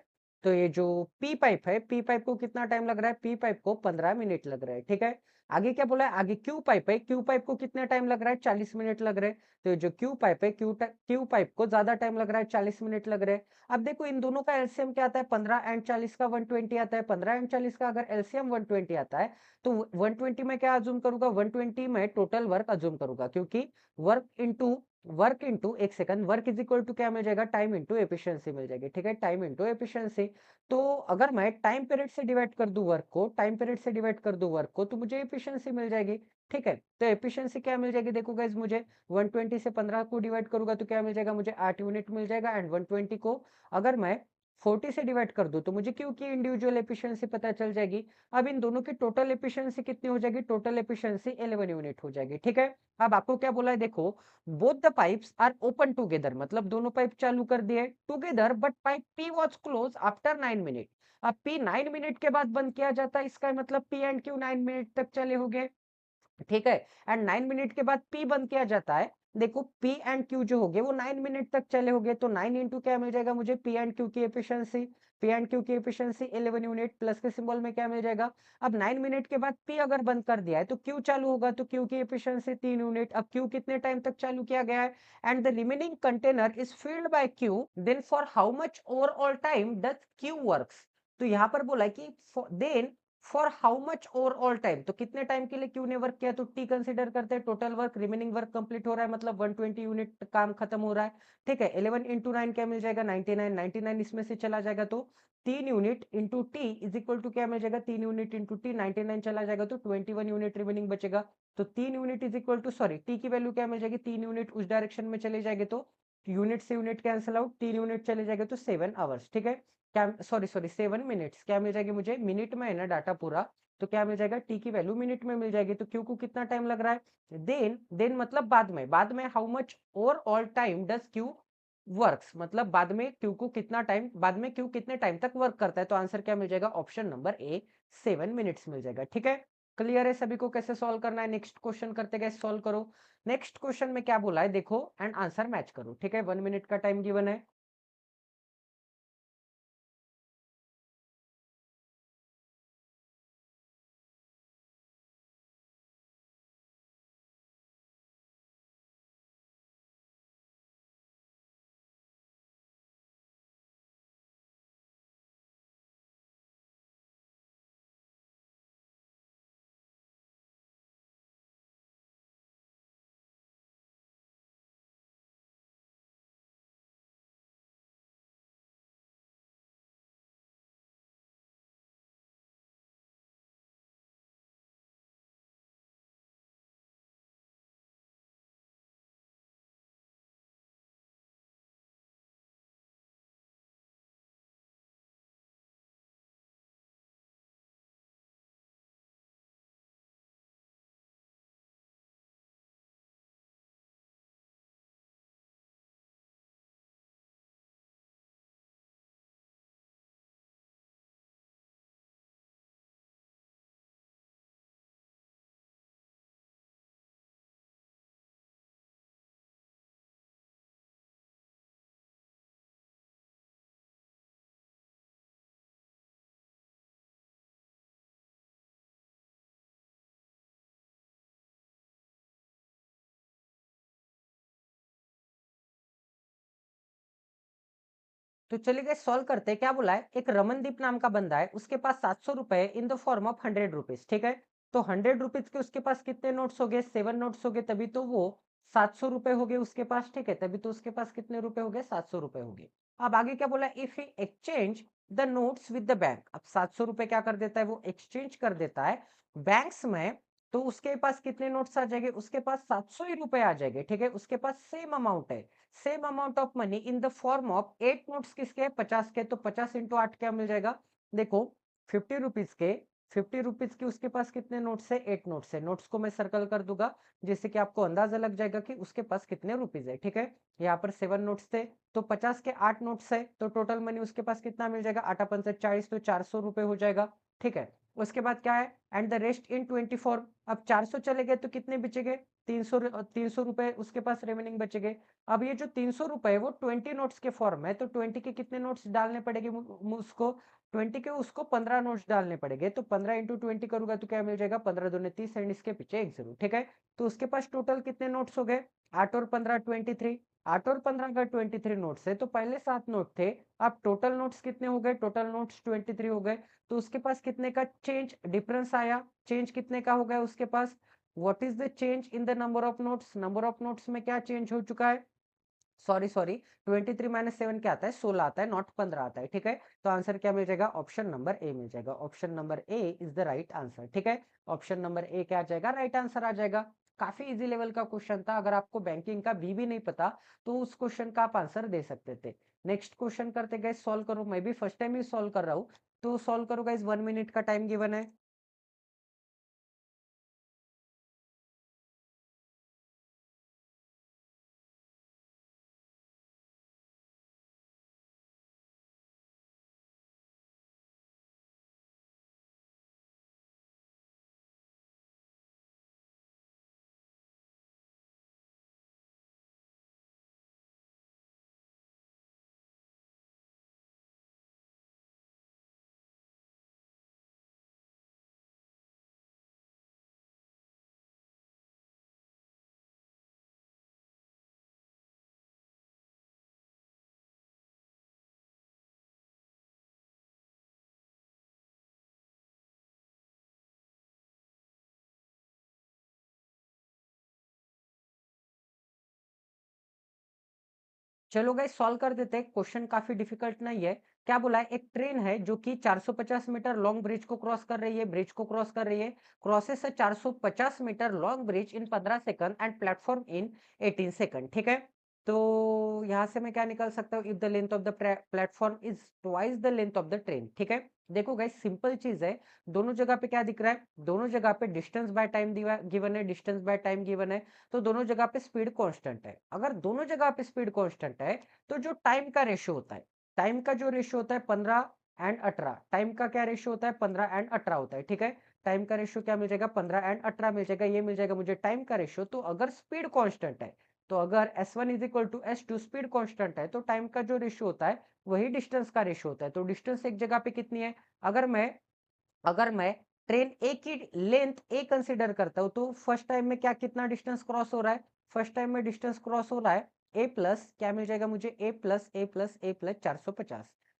तो ये जो पी पाइप है, पी पाइप को कितना टाइम लग रहा है? पी पाइप को 15 मिनट लग रहा है। ठीक है, आगे क्या बोला है? आगे क्यू पाइप है, क्यू पाइप को कितना टाइम लग रहा है? 40 मिनट लग रहे हैं। तो ये जो क्यू पाइप है, क्यू पाइप को ज्यादा टाइम लग रहा है, 40 मिनट लग रहे हैं। अब देखो इन दोनों का एलसीएम क्या आता है? 15 एंड 40 का 120 आता है। 15 एंड 40 का अगर एलसीएम 120 आता है तो 120 में क्या अज्यूम करूंगा? 120 में टोटल वर्क अज्यूम करूंगा, क्योंकि वर्क इनटू एक second, work is equal to क्या मिल जाएगा? टाइम इनटू एफिशिएंसी मिल जाएगी। ठीक है, टाइम इनटू एफिशिएंसी। तो अगर मैं टाइम पीरियड से डिवाइड कर दूं वर्क को, टाइम पीरियड से डिवाइड कर दूं वर्क को, तो मुझे एफिशिएंसी मिल जाएगी। ठीक है, तो एफिशिएंसी क्या मिल जाएगी? देखो गाइस, मुझे 120 से 15 को डिवाइड करूंगा तो क्या मिल जाएगा? मुझे 8 यूनिट मिल जाएगा। एंड 120 को अगर मैं 40 से डिवाइड कर दूं तो मुझे क्यू की इंडिविजुअल एफिशिएंसी पता चल जाएगी। अब इन दोनों की टोटल एफिशिएंसी कितनी हो जाएगी? टोटल एफिशिएंसी 11 यूनिट हो जाएगी। ठीक है, अब आपको क्या बोला है? देखो both the pipes are open together, मतलब दोनों पाइप चालू कर दिए together, but pipe P was close after 9 minute. अब पी 9 मिनट के बाद बंद किया जाता है, इसका मतलब पी एंड क्यू 9 मिनट तक चले होंगे। ठीक है, एंड 9 मिनट के बाद पी बंद किया जाता है। देखो पी एंड क्यू जो हो गए वो 9 मिनट तक चले होंगे, तो 9 इंटू क्या मिल जाएगा मुझे? पी एंड क्यू की एफिशिएंसी। पी एंड क्यू की एफिशिएंसी 11 यूनिट, प्लस के सिंबल में क्या मिल जाएगा? अब 9 मिनट के बाद पी अगर बंद कर दिया है तो क्यू चालू होगा, तो क्यू की एफिशिएंसी 3 यूनिट। अब क्यू कितने टाइम तक चालू किया गया है? And the remaining container is filled by Q, then for how much overall time does Q works? तो यहाँ पर बोला है कि then for how much overall time, तो कितने टाइम के लिए क्यू ने वर्क किया, तो टी कंसीडर करते हैं, total work, remaining work complete हो रहा है मतलब 120 यूनिट काम खत्म हो रहा है। ठीक है, 11 इंटू 9 क्या मिल जाएगा, 99, 99 इसमें से चला जाएगा तो 3 unit into T is equal to क्या मिल जाएगा, 3 यूनिट इंटू टी, 99 चला जाएगा तो 21 यूनिट रिमेनिंग बचेगा। तो 3 unit is equal to, sorry, T की वैल्यू क्या मिल जाएगी, 3 यूनिट उस डायरेक्शन में चले जाएंगे तो यूनिट से यूनिट कैंसिल आउट, 3 यूनिट चले जाएंगे तो 7 आवर्स। ठीक है, क्या, सॉरी सॉरी 7 मिनट्स, क्या मिल जाएगी मुझे, मिनट में है ना डाटा पूरा, तो क्या मिल जाएगा, टी की वैल्यू मिनट में मिल जाएगी। तो क्यू को कितना टाइम लग रहा है, देन मतलब बाद में how much overall time does Q works, मतलब बाद में क्यू को कितना टाइम, बाद में क्यू कितने टाइम तक वर्क करता है, तो आंसर क्या मिल जाएगा, ऑप्शन नंबर ए 7 मिनट्स मिल जाएगा। ठीक है, क्लियर है सभी को कैसे सॉल्व करना है। नेक्स्ट क्वेश्चन करते गए, सॉल्व करो। नेक्स्ट क्वेश्चन में क्या बोला है देखो, एंड आंसर मैच करो। ठीक है, 1 मिनट का टाइम गिवन है। तो चलिए गाइस सॉल्व करते हैं। क्या बोला है, एक रमनदीप नाम का बंदा है, उसके पास 700 रुपए in the form of 100 rupees. ठीक है, तो 100 रुपीज के उसके पास कितने नोट्स हो गए, 7 नोट्स हो गए, तभी तो वो 700 रुपए हो गए उसके पास। ठीक है, तभी तो उसके पास कितने रुपए हो गए, 700 रुपए हो गए। अब आगे क्या बोला, if he exchange the notes with the bank, अब 700 रुपए क्या कर देता है, वो एक्सचेंज कर देता है बैंक्स में, तो उसके पास कितने नोट्स आ जाएंगे, उसके पास 700 ही रुपए आ जाएंगे। ठीक है, उसके पास सेम अमाउंट है, same amount of money in the form of 8 notes, किसके 50 के, तो 50 इंटू 8 क्या मिल जाएगा, देखो 50 रुपीज के, 50 रुपीज के उसके पास कितने नोट्स है, 8 नोट्स है। नोट्स को मैं सर्कल कर दूंगा जिससे कि आपको अंदाजा लग जाएगा कि उसके पास कितने रुपीज है। ठीक है, यहाँ पर 7 नोट्स थे, तो 50 के 8 नोट्स है, तो टोटल मनी उसके पास कितना मिल जाएगा, 8 तो 400 रुपए हो जाएगा। ठीक है, उसके बाद क्या है, एंड द रेस्ट इन 24, अब 400 चले गए तो कितने बचेंगे, 300, 300 रुपए उसके पास रिमेनिंग बचेंगे। अब ये जो 300 रुपए वो 20 नोट्स के फॉर्म है, तो 20 के कितने नोट्स डालने पड़ेंगे उसको, 20 के उसको 15 नोट्स डालने पड़ेंगे, तो 15 इंटू 20 करूंगा तो क्या मिल जाएगा, 15 दूनी 30 एंड इसके पीछे एक जीरो। ठीक है, तो उसके पास टोटल कितने नोट्स हो गए, 8 और 15 23, 8 और 15 का 23 नोट्स है, तो पहले 7 नोट थे, अब टोटल नोट्स कितने हो गए, टोटल नोट्स 23 हो गए, तो उसके पास कितने का चेंज डिफरेंस आया, चेंज कितने का हो गया उसके पास, what is the change in the number of notes, number of notes में क्या चेंज हो चुका है, सॉरी सॉरी 23 - 7 क्या आता है, 16 आता है, नॉट 15 आता है। ठीक है, तो आंसर क्या मिल जाएगा, ऑप्शन नंबर ए मिल जाएगा, option number A is the right answer. ठीक है, ऑप्शन नंबर ए क्या आ जाएगा, राइट आंसर आ जाएगा। काफी इजी लेवल का क्वेश्चन था, अगर आपको बैंकिंग का भी नहीं पता तो उस क्वेश्चन का आप आंसर दे सकते थे। नेक्स्ट क्वेश्चन करते गए, सॉल्व करो, मैं भी फर्स्ट टाइम ही सॉल्व कर रहा हूँ, तो सॉल्व करो गाइस, 1 मिनट का टाइम गिवन है। चलो गाइस सॉल्व कर देते हैं। क्वेश्चन काफी डिफिकल्ट नहीं है। क्या बोला है, एक ट्रेन है जो कि 450 मीटर लॉन्ग ब्रिज को क्रॉस कर रही है, क्रॉसेस है 450 metre long bridge in 15 second and platform in 18 second. ठीक है, तो यहां से मैं क्या निकाल सकता हूँ, if the length of the platform is twice the length of the train. ठीक है, देखो गाइस सिंपल चीज है। दोनों जगह पे क्या दिख रहा है, दोनों जगह पे डिस्टेंस बाय टाइम गिवन है, डिस्टेंस बाय टाइम गिवन है, तो दोनों जगह पे स्पीड कांस्टेंट है। अगर दोनों जगह पे स्पीड कांस्टेंट है तो जो टाइम का रेशियो होता है, टाइम का जो रेशियो होता है 15 एंड 18, टाइम का क्या रेशियो होता है 15 एंड 18 होता है। ठीक है, टाइम का रेशियो क्या मिल जाएगा 15 एंड 18 मिल जाएगा, ये मिल जाएगा मुझे टाइम का रेशियो। तो अगर स्पीड कांस्टेंट है, तो अगर S1 is equal to S2 speed constant है, तो टाइम का जो रेशियो होता है वही डिस्टेंस का रेशियो होता है। तो डिस्टेंस एक जगह पे कितनी है, अगर मैं अगर मैं ट्रेन ए की लेंथ ए कंसीडर करता हूं, तो फर्स्ट टाइम में क्या कितना डिस्टेंस क्रॉस हो रहा है, फर्स्ट टाइम में डिस्टेंस क्रॉस हो रहा है ए प्लस क्या मिल जाएगा मुझे, ए प्लस 450,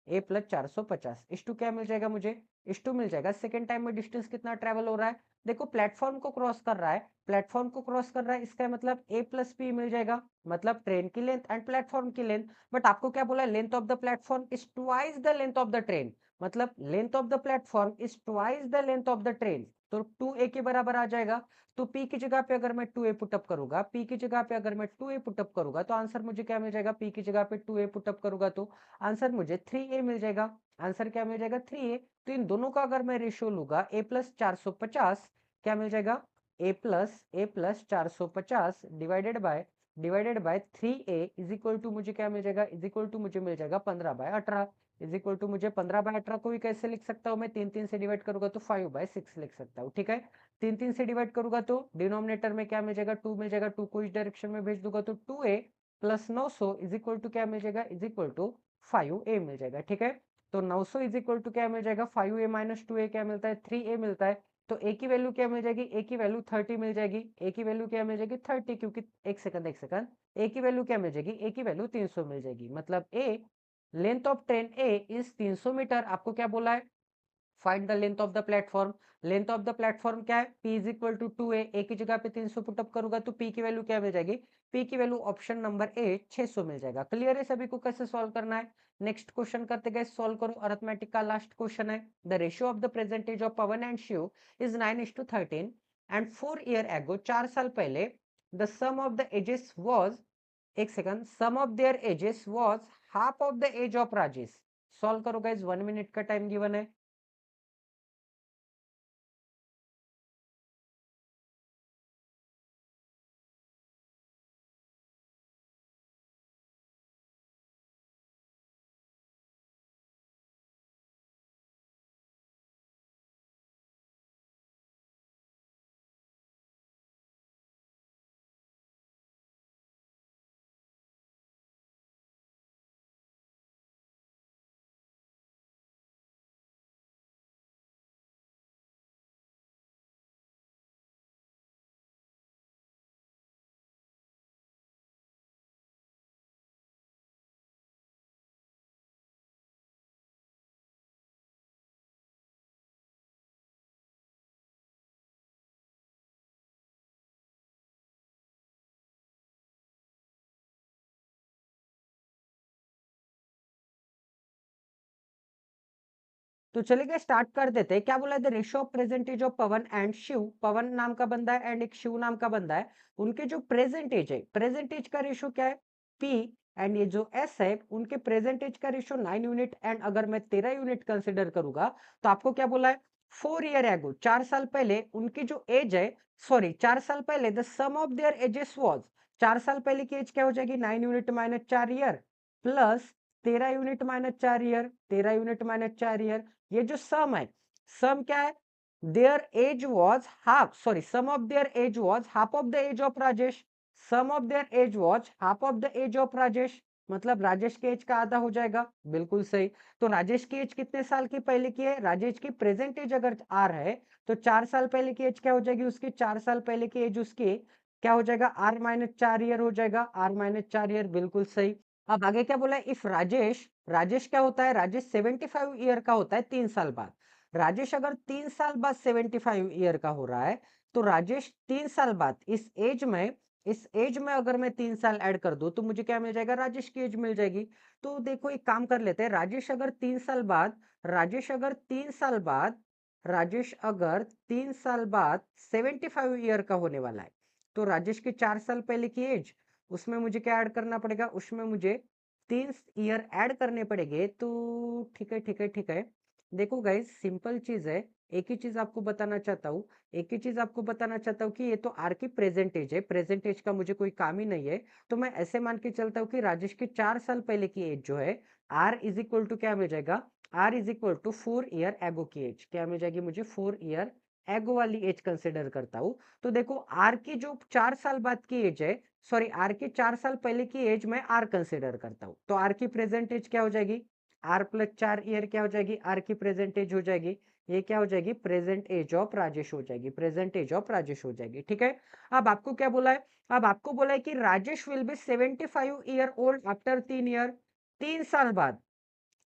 ए प्लस 450 इस टू क्या मिल जाएगा मुझे, इस टू मिल जाएगा। सेकेंड टाइम में डिस्टेंस कितना ट्रेवल हो रहा है, देखो प्लेटफॉर्म को क्रॉस कर रहा है, प्लेटफॉर्म को क्रॉस कर रहा है, इसका मतलब ए प्लस पी मिल जाएगा, मतलब ट्रेन की लेंथ एंड प्लेटफॉर्म की लेंथ। बट आपको क्या बोला है, length of the platform is twice the length of the train, मतलब length of the platform is twice the length of the train, तो 2a के बराबर आ जाएगा। तो p की जगह पे अगर मैं 2a पुटअप करूंगा, p की जगह पे अगर मैं 2a पुटअप करूंगा, तो आंसर मुझे क्या मिल जाएगा, p की जगह पे 2a पुटअप करूंगा तो आंसर मुझे 3a मिल जाएगा। आंसर क्या मिल जाएगा 3a। तो इन दोनों का अगर मैं रेशियो लूंगा a प्लस 450 क्या मिल जाएगा, a plus 450 divided by 3a is equal to मुझे क्या मिल जाएगा, इज इक्वल टू मुझे मिल जाएगा 15/18 इज इक्वल टू मुझे 15/18 को भी कैसे लिख सकता हूँ मैं, 3 से डिवाइड करूंगा तो 5/6 लिख सकता हूँ। ठीक है, 3 से डिवाइड करूंगा तो डिनोमिनेटर में क्या मिल जाएगा 2 मिल जाएगा, 2 को इस डायरेक्शन में भेज दूंगा तो 2a plus 900 is equal to क्या मिल जाएगा, इज इक्वल टू 5a मिल जाएगा। ठीक है, तो 900 इज इक्वल टू क्या मिल जाएगा, 5a माइनस 2a क्या मिलता है, 3a मिलता है। तो a की वैल्यू क्या मिल जाएगी, a की वैल्यू 30 मिल जाएगी, a की वैल्यू क्या मिल जाएगी 30, क्योंकि एक सेकंड a की वैल्यू क्या मिल जाएगी, a की वैल्यू 300 मिल जाएगी, मतलब a length of train A is 300 metre. आपको क्या बोला है, find the length of the platform. Length of the platform क्या है, p is equal to 2a, A की जगह पे 300 पुटअप करूंगा तो p की वैल्यू क्या मिल जाएगी, p की वैल्यू ऑप्शन नंबर ए 600 मिल जाएगा। क्लियर है सभी को कैसे सॉल्व करना है। नेक्स्ट क्वेश्चन करते गए, सॉल्व करो। अरिथमेटिक का लास्ट क्वेश्चन है, the ratio of the present age of Pavan and Shiv is 9:13 and 4 year ago, 4 साल पहले the sum of the ages was, एक second, sum of their ages was half of the age of Rajesh. Solve करो guys, 1 minute का time given है। तो चलिए start कर देते हैं। क्या बोला है, the ratio of present age of Pavan and Shiv, Pavan नाम का बंदा है एंड एक शिव नाम का बंदा है, उनके जो प्रेजेंटेज है, प्रेजेंटेज का रेशियो क्या है p, एंड ये जो s है उनके प्रेजेंटेज का रेशियो 9 यूनिट, एंड अगर मैं 13 यूनिट कंसिडर करूंगा, तो आपको क्या बोला है 4 ईयर एगो, 4 साल पहले उनकी जो एज है, सॉरी 4 साल पहले the sum of their ages was, 4 साल पहले की एज क्या हो जाएगी 9 unit minus 4 year plus 13 unit minus 4 year, 13 unit minus 4 year, ये जो सम है, सम क्या है, their age was half, sorry sum of their age was half of the age of Rajesh, sum of their age was half of the age of Rajesh, मतलब राजेश के as का आधा हो जाएगा। बिल्कुल सही। तो राजेश की एज कितने साल की पहले की है, राजेश की प्रेजेंट एज अगर आर है, तो 4 साल पहले की एज क्या हो जाएगी उसकी, 4 साल पहले की एज उसकी क्या हो जाएगा, R-4 ईयर हो जाएगा, R-4 ईयर, बिल्कुल सही। अब आगे क्या बोला है, इफ राजेश, राजेश क्या होता है, राजेश 75 ईयर का होता है 3 साल बाद। राजेश अगर 3 साल बाद 75 ईयर का हो रहा है, तो राजेश 3 साल बाद इस एज में इस एज में अगर मैं 3 साल ऐड कर दूँ तो मुझे क्या मिल जाएगा? राजेश की एज मिल जाएगी। तो देखो एक काम कर लेते हैं, राजेश अगर 3 साल बाद राजेश अगर 3 साल बाद 75 ईयर का होने वाला है, तो राजेश के 4 साल पहले की एज, उसमें मुझे क्या ऐड करना पड़ेगा? उसमें मुझे 3 ईयर ऐड करने पड़ेंगे। तो ठीक है, ठीक है, ठीक है। देखो गाइस सिंपल चीज़ है, एक ही चीज़ आपको बताना चाहता हूँ। एक ही चीज आपको बताना चाहता हूँ कि ये तो आर की प्रेजेंट एज है, प्रेजेंट एज का मुझे कोई काम ही नहीं है। तो मैं ऐसे मान के चलता हूँ कि राजेश के 4 साल पहले की एज जो है, आर इज इक्वल टू क्या मिल जाएगा? R is equal to 4 year ago की एज क्या मिल जाएगी मुझे? 4 ईयर एगो वाली एज कंसिडर करता हूँ। तो देखो आर की जो 4 साल बाद की एज है, सॉरी आर की 4 साल पहले की एज में आर कंसिडर करता हूँ, तो आर की प्रेजेंट एज क्या हो जाएगी? आर प्लस 4 ईयर क्या हो जाएगी? आर की प्रेजेंट एज हो जाएगी। ये क्या हो जाएगी? प्रेजेंट एज ऑफ राजेश हो जाएगी, प्रेजेंट एज ऑफ राजेश हो जाएगी। ठीक है। अब आपको क्या बोला है? अब आपको बोला है कि Rajesh will be 75 year old after 3 year, 3 साल बाद,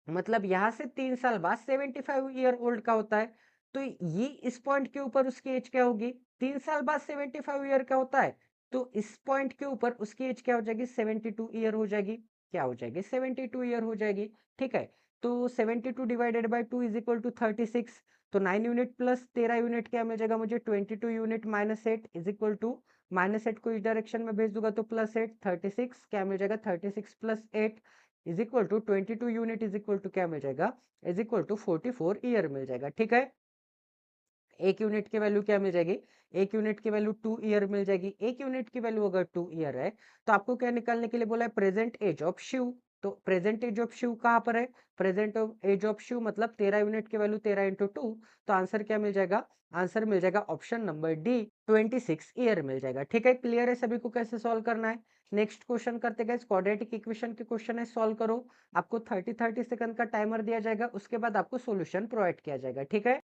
मतलब यहां से 3 साल बाद 75 ईयर ओल्ड का होता है। तो ये इस पॉइंट के ऊपर उसकी एज क्या होगी? 3 साल बाद 75 ईयर का होता है, तो इस पॉइंट के ऊपर उसकी एज क्या हो जाएगी? 72 ईयर हो जाएगी। क्या हो जाएगी? 72 ईयर हो जाएगी। ठीक है। तो 72 divided by 2 is equal to 36। तो 9 यूनिट प्लस 13 यूनिट क्या मिल जाएगा मुझे? 22 unit minus 8 is equal to, minus 8 को इस डायरेक्शन में भेज दूंगा तो प्लस 8, 36 क्या मिल जाएगा? 36 plus 8 is equal to 22 unit is equal to क्या मिल जाएगा? इज इक्वल टू 44 ईयर मिल जाएगा। ठीक है। एक यूनिट की वैल्यू क्या मिल जाएगी? एक यूनिट की वैल्यू 2 ईयर मिल जाएगी। एक यूनिट की वैल्यू अगर 2 ईयर है, तो आपको क्या निकालने के लिए बोला है? Present age of Shiv. तो प्रेजेंट एज ऑफ शिव कहां पर है? प्रेजेंट एज ऑफ शिव मतलब 13 यूनिट की वैल्यू 13 इंटू 2, तो आंसर क्या मिल जाएगा? आंसर मिल जाएगा ऑप्शन नंबर डी, 26 ईयर मिल जाएगा। ठीक है। क्लियर है सभी को कैसे सॉल्व करना है? नेक्स्ट क्वेश्चन करते गए, क्वाड्रेटिक इक्वेशन के क्वेश्चन है, सॉल्व करो। आपको 30 सेकंड का टाइमर दिया जाएगा, उसके बाद आपको सॉल्यूशन प्रोवाइड किया जाएगा। ठीक है।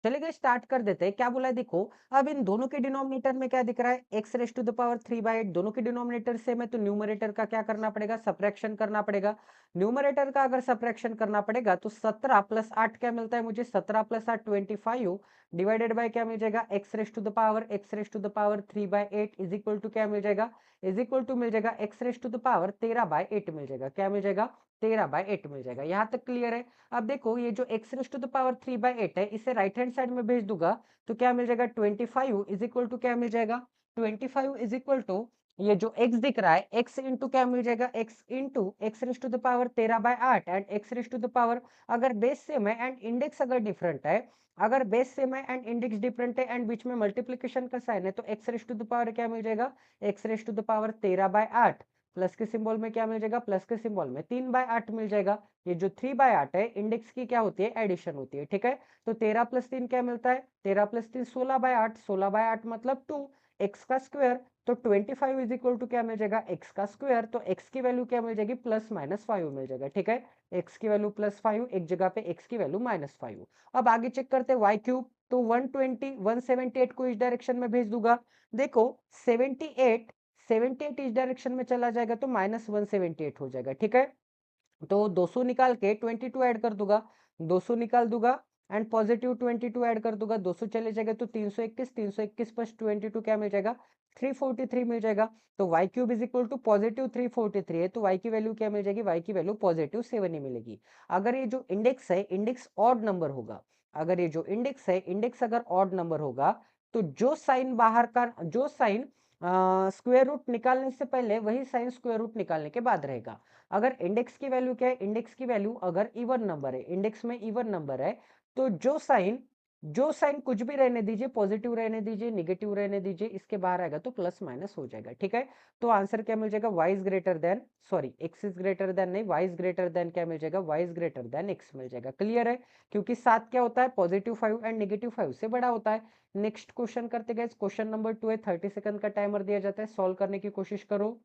चलिए गाइस स्टार्ट कर देते हैं। क्या बोला है देखो, अब इन दोनों के डिनोमिनेटर में क्या दिख रहा है? X raise to the power 3/8 दोनों के डिनोमिनेटर से मैं, तो न्यूमरेटर का क्या करना पड़ेगा? सब्ट्रैक्शन करना पड़ेगा। न्यूमरेटर का अगर सब्ट्रैक्शन करना पड़ेगा तो 17 प्लस 8 क्या मिलता है मुझे? 17 प्लस 8 25 डिवाइडेड बाय क्या मिल जाएगा? X raise to the power 3/8 is equal to क्या मिल जाएगा? इज इक्वल टू मिल जाएगा x raise to the power 13/8 मिल जाएगा। क्या मिल जाएगा? 13/8 मिल जाएगा। यहां तक क्लियर है? अब देखो ये जो x raise to the power 3/8 है, इसे राइट हैंड साइड में भेज दूंगा तो क्या मिल जाएगा? 25 इज इक्वल टू क्या मिल जाएगा? 25 इज इक्वल टू, ये जो x दिख रहा है x इंटू क्या मिल जाएगा? x into x raise to the power 13/8 and x raise to the power, अगर बेस सेम है एंड इंडेक्स अगर डिफरेंट है, अगर बेस सेम है एंड इंडेक्स डिफरेंट है एंड बीच में मल्टीप्लीकेशन का साइन है, तो x raise to the power क्या मिल जाएगा? X raise to the power 13/8 plus के सिंबल में क्या मिल जाएगा? प्लस के सिंबल में 3/8 मिल जाएगा। ये जो 3/8 है इंडेक्स की क्या होती है? एडिशन होती है। ठीक है। तो 13 प्लस 3 क्या मिलता है? 13 प्लस 3 16/8, 16/8 मतलब 2, एक्स का स्क्वायर। तो 25 इज इक्वल टू क्या मिल जाएगा? एक्स का स्क्वायर। तो एक्स की वैल्यू क्या मिल जाएगी? प्लस माइनस 5 मिल जाएगा। ठीक है। एक्स की वैल्यू +5, एक जगह पे एक्स की वैल्यू -5। अब आगे चेक करते हैं वाई क्यूब। तो 120 178 को इस डायरेक्शन में भेज दूंगा। देखो 78 78 इस डायरेक्शन में चला जाएगा तो -178 हो जाएगा। ठीक है। तो 200 निकाल के 22 ऐड कर दूंगा, 200 निकाल दूंगा एंड पॉजिटिव 22 ऐड कर दूंगा, 200 चले जाएगा तो 321, 321 प्लस 22 क्या मिल जाएगा? 343 मिल जाएगा। तो y cube is equal to positive 343 है, तो y की वैल्यू क्या मिल जाएगी? y की वैल्यू +7 ही मिलेगी। अगर ये जो इंडेक्स है, इंडेक्स ऑड नंबर होगा, अगर ये जो इंडेक्स है, इंडेक्स अगर ऑड नंबर होगा तो जो साइन बाहर का, जो साइन स्क्वायर रूट निकालने से पहले वही साइन स्क्वायर रूट निकालने के बाद रहेगा। अगर इंडेक्स की वैल्यू क्या है, इंडेक्स की वैल्यू अगर इवन नंबर है, इंडेक्स में इवन नंबर है, तो जो साइन कुछ भी रहने दीजिए, पॉजिटिव रहने दीजिए, निगेटिव रहने दीजिए, इसके बाहर आएगा तो प्लस माइनस हो जाएगा। ठीक है, तो आंसर क्या मिल जाएगा, y is greater than, sorry x is greater than नहीं, y इज ग्रेटर देन क्या मिल जाएगा, y is greater than x मिल जाएगा। क्लियर है, क्योंकि 7 क्या होता है, +5 एंड -5 से बड़ा होता है। नेक्स्ट क्वेश्चन करते गए, क्वेश्चन नंबर 2 है, 30 सेकंड का टाइमर दिया जाता है, सॉल्व करने की कोशिश करो।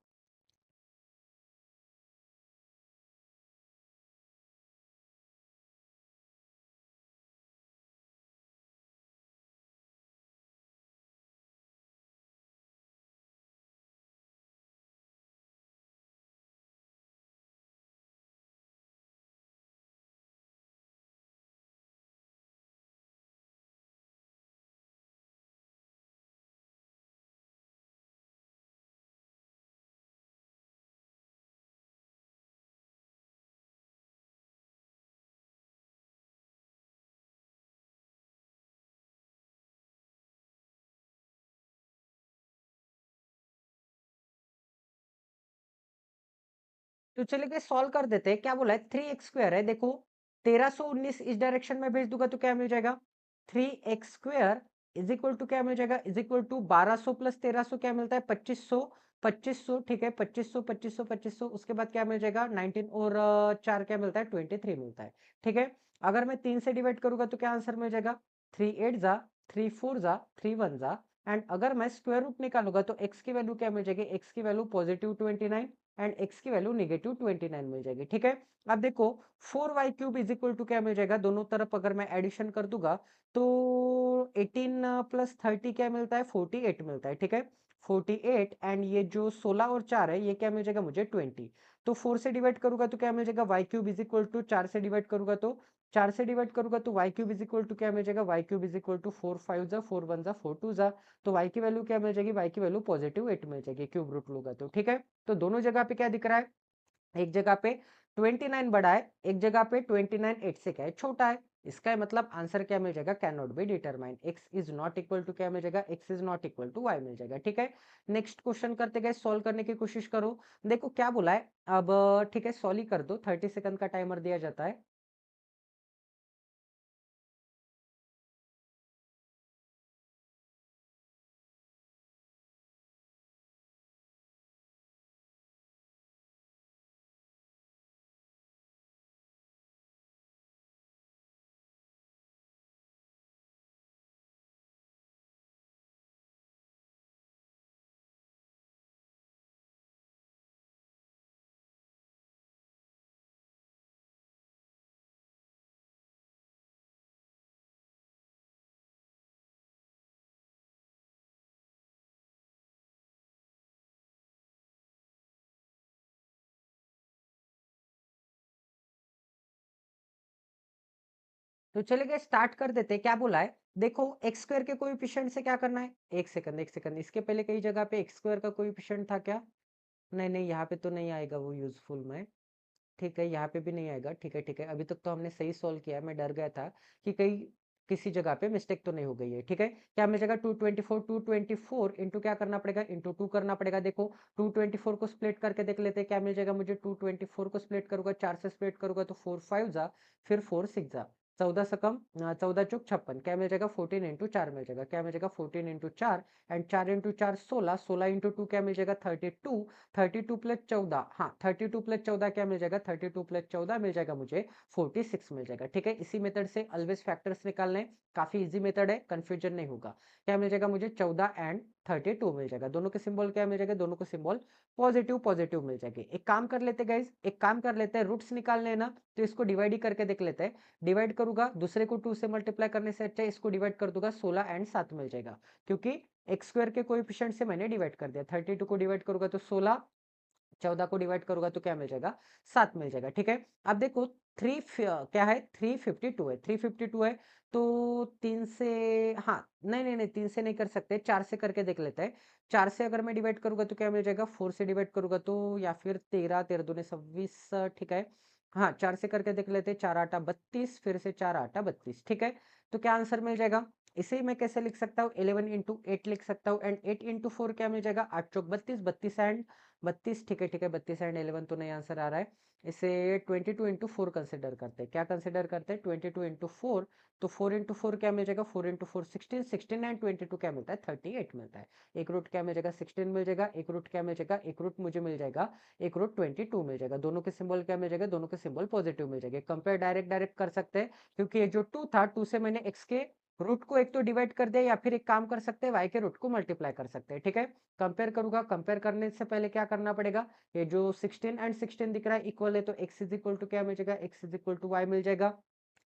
तो चलिए सॉल्व कर देते हैं। क्या बोला है, 3x² है, देखो 1319 इस डायरेक्शन में भेज दूंगा तो क्या मिल जाएगा, 3x² इज इक्वल टू क्या मिल जाएगा, इज इक्वल टू 1200 प्लस 1300 क्या मिलता है, 2500। 2500 ठीक है, 2500 2500 2500, उसके बाद क्या मिल जाएगा 19 और 4 क्या मिलता है, 23 मिलता है। ठीक है, अगर मैं 3 से डिवाइड करूंगा तो क्या आंसर मिल जाएगा, 3 8 जा, 3 4 जा, 3 1 जा, एंड अगर मैं स्क्वायर रूट निकालूंगा तो x की वैल्यू क्या मिल जाएगी, x की वैल्यू +29 एंड x की वैल्यू -29 मिल जाएगी। ठीक है, अब देखो 4y³ इज इक्वल टू क्या मिल जाएगा, दोनों तरफ अगर मैं एडिशन कर दूंगा तो 18 प्लस 30 क्या मिलता है, 48 मिलता है। ठीक है, 48 एंड ये जो 16 और 4 है ये क्या मिल जाएगा मुझे, 20। तो 4 से डिवाइड करूंगा तो क्या मिल जाएगा, y³ इज इक्वल टू 4 से डिवाइड करूंगा तो 4 से डिवाइड करूंगा तो y³ इज इक्वल टू क्या मिल जाएगा, y³ इज इक्वल टू 4 5 जा, 4 1 जा, 4 2 जा, तो y की वैल्यू क्या मिल जाएगी, y की वैल्यू +8 मिल जाएगी, क्यूब रूट लूंगा तो। ठीक है, तो दोनों जगह पे क्या दिख रहा है, एक जगह पे 29 बड़ा है, एक जगह पे 29 8 से क्या है, छोटा है। इसका मतलब आंसर क्या मिल जाएगा, can not be determine, x is not equal to क्या मिल जाएगा, x is not equal to y मिल जाएगा। ठीक है, नेक्स्ट क्वेश्चन करते गए, सॉल्व करने की कोशिश करो। देखो क्या बोला है अब, ठीक है सॉल्व ही कर दो, 30 सेकंड का टाइमर दिया जाता है। तो चलिए स्टार्ट कर देते हैं। क्या बोला है, देखो x² के कोएफिशिएंट से क्या करना है, एक सेकंड एक सेकंड, इसके पहले कई जगह पे x² का कोएफिशिएंट था क्या, नहीं नहीं यहाँ पे तो नहीं आएगा वो यूजफुल में। ठीक है, यहाँ पे भी नहीं आएगा। ठीक है ठीक है, अभी तक तो हमने सही सोल्व किया है, मैं डर गया था कि कहीं किसी जगह पे मिस्टेक तो नहीं हो गई है। ठीक है, क्या मिल जाएगा, 224 इंटू क्या करना पड़ेगा, इंटू 2 करना पड़ेगा। देखो 224 को स्प्लिट करके देख लेते हैं, क्या मिल जाएगा मुझे, 224 को स्प्लिट करूंगा, 4 से स्प्लिट करूंगा तो 4 5 जा, फिर 4 6 जा, 14 से कम 14 चौक 56, क्या मिल जाएगा 14 इंटू 4 मिल जाएगा, क्या मिल जाएगा 14 इंटू 4 एंड 4 इंटू 4 16, 16 इंटू 2 क्या मिल जाएगा 32, 32 प्लस 14, हाँ 32 प्लस 14 क्या मिल जाएगा, 32 प्लस 14 मिल जाएगा मुझे 46 मिल जाएगा। ठीक है, इसी मेथड से ऑलवेज फैक्टर्स निकालने, काफी इजी मेथड है, कंफ्यूजन नहीं होगा। क्या मिल जाएगा मुझे, 14 एंड 32 मिल जाएगा, दोनों के सिंबल क्या मिल जाएगा, दोनों को सिंबल पॉजिटिव पॉजिटिव मिल जाएगी। एक काम कर लेते गाइज, एक काम कर लेते हैं, रूट्स निकालने हैं ना तो इसको डिवाइड ही करके देख लेते हैं। डिवाइड करूंगा, दूसरे को 2 से मल्टीप्लाई करने से अच्छा इसको डिवाइड कर दूंगा, 16 एंड 7 मिल जाएगा, क्योंकि x² के कोएफिशिएंट से मैंने डिवाइड कर दिया। 32 को डिवाइड करूंगा तो 16, 14 को डिवाइड करूंगा तो क्या मिल जाएगा, 7 मिल जाएगा। ठीक है, अब देखो क्या है, 352 है, 352 है, तो 3 से, हाँ नहीं नहीं नहीं 3 से नहीं कर सकते, 4 से करके देख लेते हैं। 4 से अगर मैं डिवाइड करूंगा तो क्या मिल जाएगा, 4 से डिवाइड करूंगा तो, या फिर 13 13 दूनी 26, ठीक है हाँ, 4 से करके देख लेते हैं। 4 आटा 32, फिर से 4 आटा 32, ठीक है? तो क्या आंसर मिल जाएगा? इसे मैं कैसे लिख सकता हूँ? 11 इंटू 8 लिख सकता हूँ एंड 8 इंटू 4 क्या मिल जाएगा? 8 चौक 32, 32 एंड 32, ठीक है, 32 एंड 11 तो नहीं आंसर आ रहा है। इसे 22 इंटू 4 कंसिडर करते हैं। क्या कंसिडर करते हैं? 22 इंटू 4, तो 4 इंटू 4 क्या मिल जाएगा? 4 इंटू 4 16, 16 एंड 22 क्या मिलता है? 38 मिलता है। एक रूट क्या मिल जाएगा? 16 मिल जाएगा। एक रूट क्या मिल जाएगा? एक रूट मुझे मिल जाएगा, एक रूट 22 मिल जाएगा। दोनों के सिंबल क्या मिल जाएगा? दोनों के सिंबल पॉजिटिव मिल जाएंगे। कंपेयर डायरेक्ट डायरेक्ट कर सकते हैं, क्योंकि ये जो 2 था, 2 से मैंने एक्स के रूट को एक तो डिवाइड कर दिया, या फिर एक काम कर सकते हैं, वाई के रूट को मल्टीप्लाई कर सकते हैं, ठीक है? कंपेयर करूंगा, कंपेयर करने से पहले क्या करना पड़ेगा? ये जो 16 एंड 16 दिख रहा है इक्वल है, तो एक्स इज इक्वल टू क्या मिल जाएगा? X is equal to Y मिल जाएगा।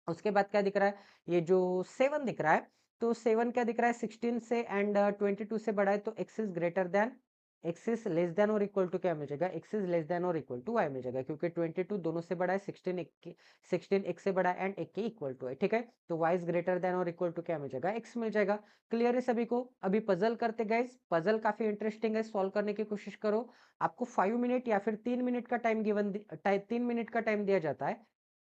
उसके बाद क्या दिख रहा है? ये जो 7 दिख रहा है, तो 7 क्या दिख रहा है? 16 से एंड 22 से बड़ा है, तो x is greater than, x is less than और इक्वल टू क्या मिल जाएगा? एक्स इज लेस देन और इक्वल टू वाई मिल जाएगा, क्योंकि 22 दोनों से बड़ा है, 16 एक से बड़ा है एंड एक के इक्वल टू है, ठीक है? तो वाई इज ग्रेटर देन और इक्वल टू क्या मिल जाएगा? एक्स मिल जाएगा। क्लियर है सभी को? अभी पजल करते गाइस। पजल काफी इंटरेस्टिंग है, सॉल्व करने की कोशिश करो। आपको 5 मिनट या फिर 3 मिनट का टाइम 3 मिनट का टाइम दिया जाता है,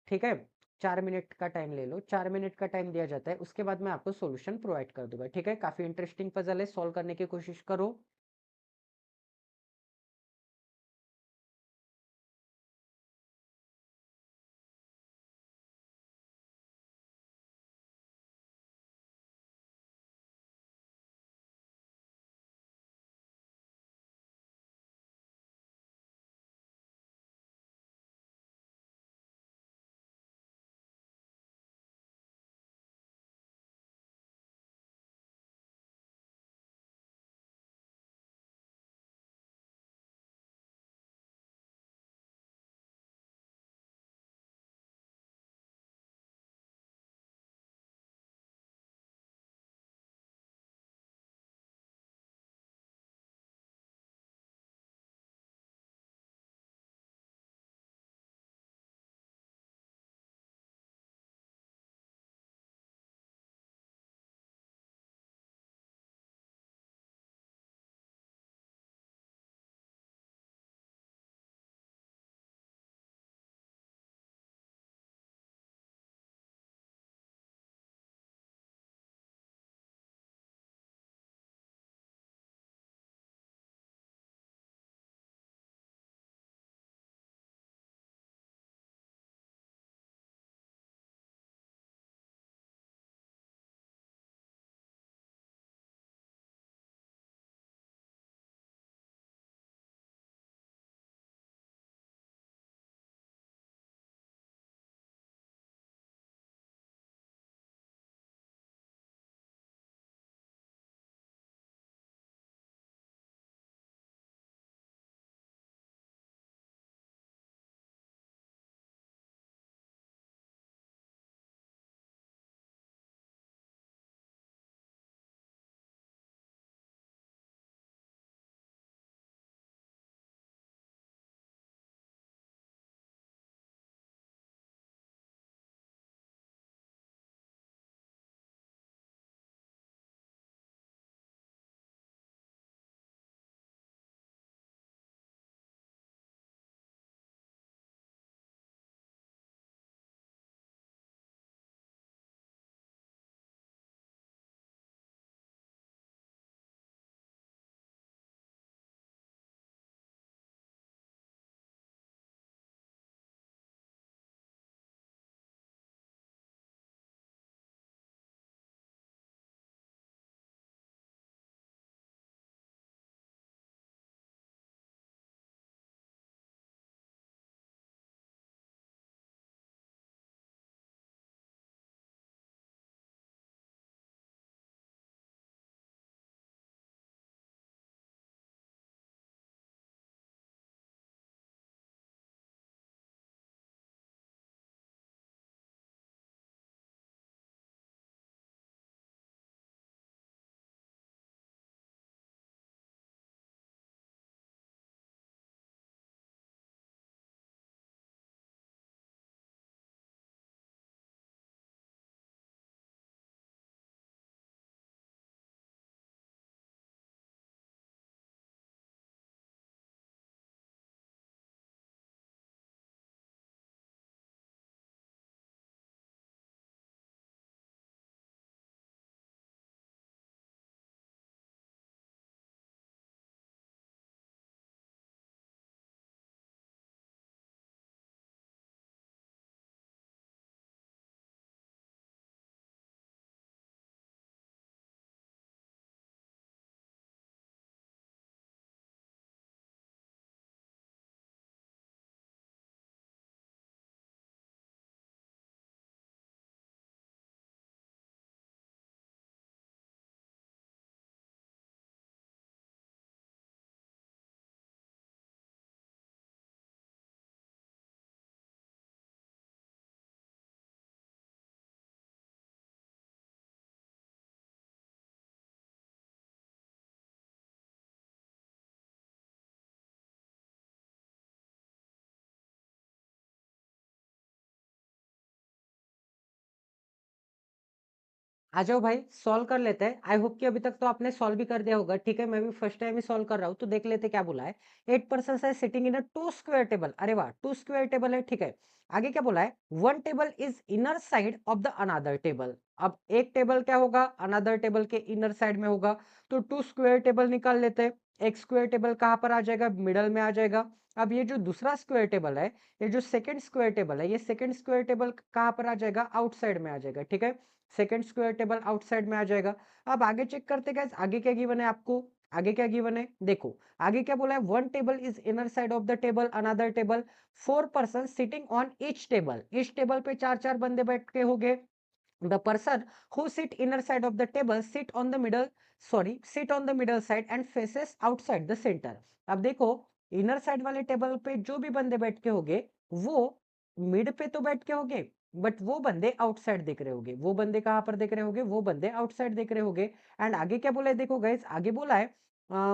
ठीक है? 4 मिनट का टाइम ले लो, 4 मिनट का टाइम दिया जाता है, उसके बाद मैं आपको सॉल्यूशन प्रोवाइड कर दूंगा, ठीक है? काफी इंटरेस्टिंग पजल है, सॉल्व करने की कोशिश करो। आ जाओ भाई सॉल्व कर लेते हैं। आई होप कि अभी तक तो आपने सॉल्व भी कर दिया होगा। ठीक है, मैं भी फर्स्ट टाइम ही सॉल्व कर रहा हूँ, तो देख लेते क्या बोला है। 8 पर्सन है sitting in a two square table. अरे वाह, टू स्क्वायर टेबल है। ठीक है, आगे क्या बोला है, one table is inner side of the another table. अब एक टेबल क्या होगा, अनदर टेबल के इनर साइड में होगा। तो टू स्क्वायर टेबल निकाल लेते हैं। एक स्क्वायर टेबल कहाँ पर आ जाएगा, मिडल में आ जाएगा। अब ये जो दूसरा स्क्वायर टेबल है, ये जो सेकंड स्क्वायर टेबल है, ये सेकंड स्क्वायर टेबल कहाँ पर आ जाएगा, आउटसाइड में आ जाएगा। ठीक है, सेकंड स्क्वायर टेबल आउटसाइड में आ जाएगा। अब आगे चेक करते गाइस, आगे क्या गिवन है आपको। आगे क्या गिवन है, देखो आगे क्या बोला है, one table is inner side of the table another table, four person sitting on each table. Each table पे चार चार बंदे बैठ के हो गए। The person who sit inner side of the table sit on the middle side and faces outside the center। अब देखो, इनर साइड वाले टेबल पे जो भी बंदे बैठ के होंगे, वो मिड पे तो बैठ के होंगे, बट वो बंदे आउटसाइड देख रहे होंगे। वो बंदे कहां पर देख रहे होंगे, वो बंदे आउटसाइड देख रहे होंगे। एंड आगे क्या बोला है, देखो गाइस, आगे बोला है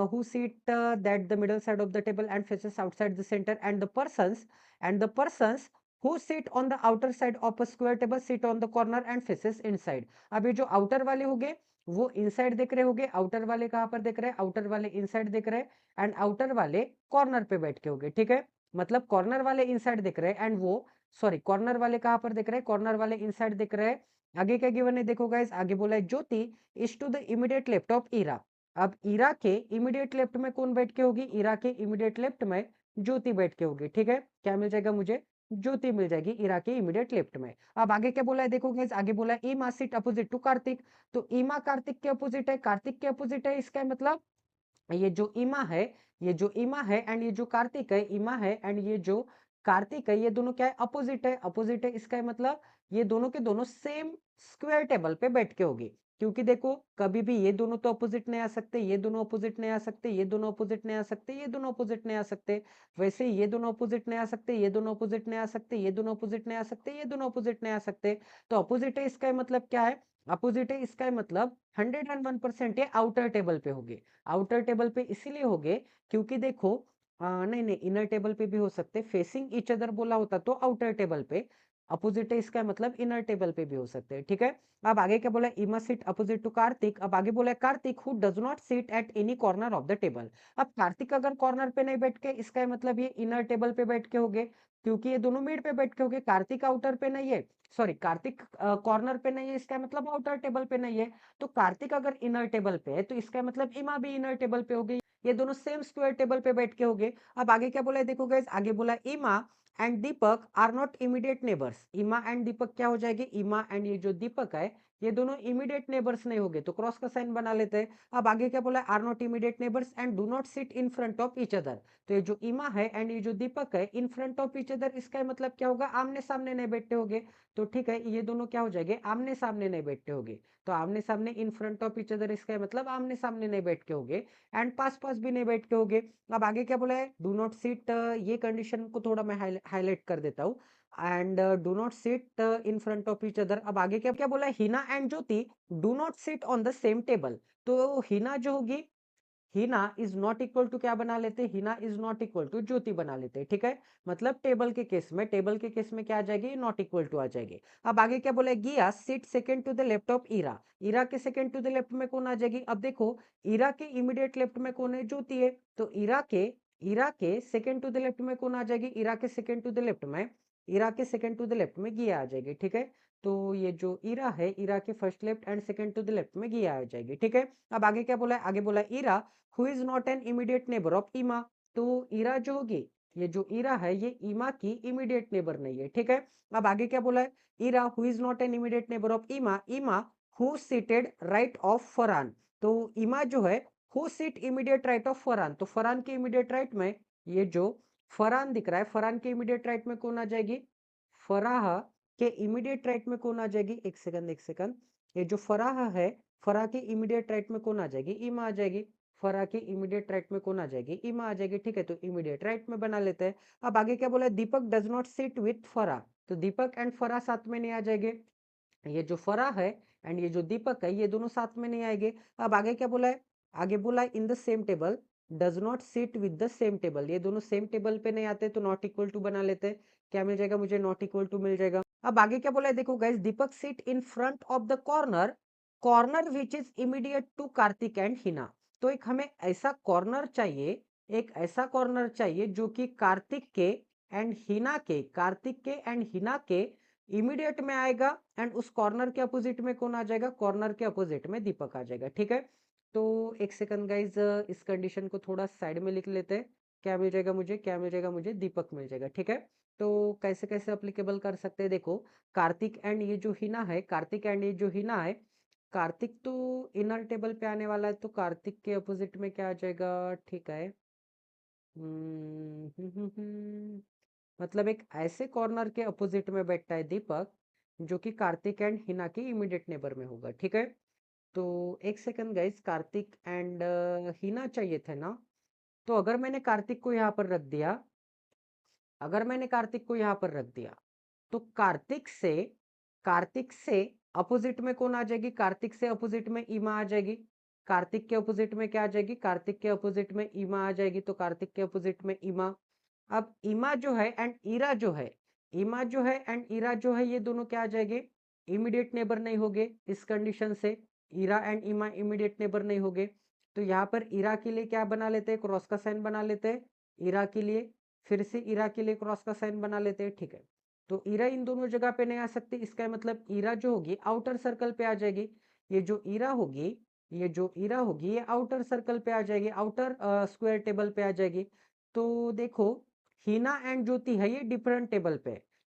who sit that the middle side of the table and faces outside the center, and the persons who sit on the outer side of a square table sit on the corner and faces inside। अब ये जो outer वाले हो गए, वो inside देख रहे होंगे। आउटर वाले कहां पर देख रहे हैं, आउटर वाले इनसाइड देख रहे हैं। एंड आउटर वाले कॉर्नर पे बैठ के होंगे। ठीक है, मतलब कॉर्नर वाले इनसाइड देख रहे हैं, एंड वो सॉरी कॉर्नर वाले कहां पर देख रहे हैं, कॉर्नर वाले इनसाइड देख रहे हैं। आगे क्या गिवन है, देखो गाइस, आगे बोला है Jyoti is to the immediate left of Ira. अब ईरा के इमीडिएट लेफ्ट में कौन बैठ के होगी, ईरा के इमीडिएट लेफ्ट में ज्योति बैठ के होगी। ठीक है, क्या मिल जाएगा मुझे, ज्योति मिल जाएगी ईरा के इमीडिएट लेफ्ट में। अब आगे क्या बोला है, देखो गाइस, आगे बोला है ईमा सिट अपोजिट टू कार्तिक। तो ईमा कार्तिक के अपोजिट है, कार्तिक के अपोजिट है, इसका मतलब ये जो ईमा है, ये जो ईमा है एंड ये जो कार्तिक है, ईमा है एंड ये जो कार्तिक है, ये दोनों क्या है, अपोजिट है। अपोजिट है इसका मतलब ये दोनों के दोनों सेम स्क्वायर टेबल पे बैठ के होगी। क्योंकि देखो, कभी भी ये दोनों तो अपोजिट नहीं आ सकते, ये दोनों अपोजिट नहीं आ सकते, ये दोनों अपोजिट नहीं आ सकते, ये दोनों अपोजिट नहीं आ सकते। वैसे ये दोनों अपोजिट नहीं आ सकते, ये दोनों अपोजिट नहीं आ सकते, ये दोनों अपोजिट नहीं आ सकते, ये दोनों अपोजिट नहीं आ सकते। तो अपोजिट है इसका मतलब क्या है, अपोजिट है इसका मतलब 101% ये आउटर टेबल पे होगी। आउटर टेबल पे इसीलिए हो गए क्योंकि देखो, नहीं नहीं, इनर टेबल पे भी हो सकते, फेसिंग ईच अदर बोला होता तो आउटर टेबल पे, अपोजिट है इसका मतलब इनर टेबल पे भी हो सकते हैं। ठीक है, अब आगे क्या बोला, इमा सिट अपोजिट टू कार्तिक। अब आगे बोला Kartik who does not sit at any corner of the table. अब कार्तिक अगर कॉर्नर पे नहीं बैठ के, इसका मतलब ये इनर टेबल पे बैठ के हो गए, क्योंकि ये दोनों मिड पे बैठ के हो गए। कार्तिक आउटर पे नहीं है, सॉरी कार्तिक कॉर्नर पे नहीं है, इसका मतलब आउटर टेबल पे नहीं है। तो कार्तिक अगर इनर टेबल पे है, तो इसका मतलब इमा भी इनर टेबल पे हो गई। ये दोनों सेम स्क्वायर टेबल पे बैठ के हो गए। अब आगे क्या बोला है, देखो गाइस, आगे बोला Ima and Deepak are not immediate neighbours. Ima and Deepak क्या हो जाएगी, इमा एंड ये जो दीपक है, ये दोनों इमीडिएट नेबर्स नहीं होंगे, तो क्रॉस का साइन बना लेते हैं। अब आगे क्या बोला है, are not immediate neighbours and do not sit in front of each other. तो ये जो इमा है एंड ये जो दीपक है, इन फ्रंट ऑफ ईच अदर, इसका मतलब क्या होगा, आमने सामने नहीं बैठते होंगे। तो ठीक है, ये दोनों क्या हो जाएंगे, आमने सामने नहीं बैठते होंगे। तो आमने सामने इन फ्रंट ऑफ ईच अदर, इसका मतलब आमने सामने नहीं बैठ के होंगे। एंड पास पास भी नहीं बैठ के होंगे। अब आगे क्या बोला है, डू नॉट सिट, ये कंडीशन को थोड़ा मैं हाईलाइट कर देता हूँ। And do not sit in front of each other. अब आगे क्या क्या बोला है, Hina and Jyoti do not sit on the same table. तो हिना जो होगी, Hina is not equal to क्या बना लेते, Hina is not equal to Jyoti बना लेते। ठीक है, मतलब टेबल के केस में क्या आ जाएगी, नॉट इक्वल टू आ जाएगी। अब आगे क्या बोला है, Giya sit second to the left of Ira. Ira के सेकंड टू द लेफ्ट में कौन आ जाएगी। अब देखो, ईरा के इमीडिएट लेफ्ट में कौन है, ज्योति है। तो ईरा के सेकंड टू द लेफ्ट में कौन आ जाएगी, ईरा के सेकंड टू द लेफ्ट में, ईरा के सेकंड टू द लेफ्ट में गिया आ जाएगी। ठीक है, तो ये जो ईरा है, ईरा के first left and second to the left में गिया आ जाएगी। ठीक है, अब आगे क्या बोला है, आगे बोला है Ira who is not an immediate neighbour of Ima. तो ईरा जो होगी, ये जो ईरा है, ये ईमा की इमीडिएट नेबर नहीं है। ठीक है, अब आगे क्या बोला है, Ira who is not an immediate neighbour of Ima, Ima who seated right of Farhan. तो ईमा जो है, who seat immediate right of Farhan. तो फरहान के इमीडिएट राइट में ये जो फरहान दिख रहा है, फरहान के इमीडिएट राइट में कौन आ जाएगी, फराह के इमीडिएट राइट में कौन आ जाएगी, एक सेकंड एक सेकंड, ये जो फराह है, फराह के इमीडिएट राइट में कौन आ जाएगी, ईमा आ जाएगी। फराह के इमीडिएट राइट में कौन आ जाएगी, ईमा आ जाएगी। ठीक है, तो इमीडिएट राइट में बना लेते हैं। अब आगे क्या बोला है, Deepak does not sit with Farah. तो दीपक एंड फराह साथ में नहीं आ जाएंगे। ये जो फराह है एंड ये जो दीपक है, ये दोनों साथ में नहीं आएंगे। अब आगे क्या बोला है, आगे बोला है in the same table does not sit with the same table. ये दोनों सेम टेबल पे नहीं आते, तो नॉट इक्वल टू बना लेते हैं। क्या मिल जाएगा मुझे, नॉट इक्वल टू मिल जाएगा। अब आगे क्या बोला है, देखो guys, Deepak sit in front of the corner corner which is immediate to Kartik and Hina. तो एक हमें ऐसा कॉर्नर चाहिए, एक ऐसा कॉर्नर चाहिए जो कि कार्तिक के एंड हिना के इमीडिएट में आएगा, एंड उस कॉर्नर के अपोजिट में कौन आ जाएगा, कॉर्नर के अपोजिट में दीपक आ जाएगा। ठीक है, तो एक सेकंड गाइज, इस कंडीशन को थोड़ा साइड में लिख लेते हैं। क्या मिल जाएगा मुझे, क्या मिल जाएगा मुझे, दीपक मिल जाएगा। ठीक है, तो कैसे कैसे अप्लीकेबल कर सकते हैं, देखो कार्तिक एंड ये जो हिना है, कार्तिक एंड ये जो हिना है, कार्तिक तो इनर टेबल पे आने वाला है, तो कार्तिक के अपोजिट में क्या आ जाएगा। ठीक है, मतलब एक ऐसे कॉर्नर के अपोजिट में बैठता है दीपक जो कि कार्तिक एंड हिना की इमीडिएट नेबर में होगा। ठीक है, तो एक second guys, Kartik and Hina चाहिए थे ना, तो अगर मैंने कार्तिक को यहाँ पर रख दिया, अगर मैंने कार्तिक को यहाँ पर रख दिया, तो कार्तिक से अपोजिट में कौन आ जाएगी, कार्तिक से अपोजिट में ईमा आ जाएगी। कार्तिक के अपोजिट में क्या आ जाएगी, कार्तिक के अपोजिट में ईमा आ जाएगी, तो कार्तिक के अपोजिट में ईमा। अब ईमा जो है एंड ईरा जो है, ईमा जो है एंड ईरा जो है, ये दोनों क्या आ जाएंगे, इमीडिएट नेबर नहीं होंगे। इस कंडीशन से ईरा एंड ईमा इमीडिएट नेबर नहीं होंगे, तो यहाँ पर ईरा के लिए क्या बना लेते हैं, क्रॉस का साइन बना लेते हैं। ईरा के लिए, फिर से ईरा के लिए क्रॉस का साइन बना लेते हैं। ठीक है, तो ईरा इन दोनों जगह पे नहीं आ सकती, इसका मतलब ईरा जो होगी आउटर सर्कल पे आ जाएगी। ये जो ईरा होगी, ये जो ईरा होगी, ये आउटर सर्कल पे आ जाएगी, आउटर स्क्वायर टेबल पे आ जाएगी। तो देखो, हिना एंड ज्योति है ये डिफरेंट टेबल पे,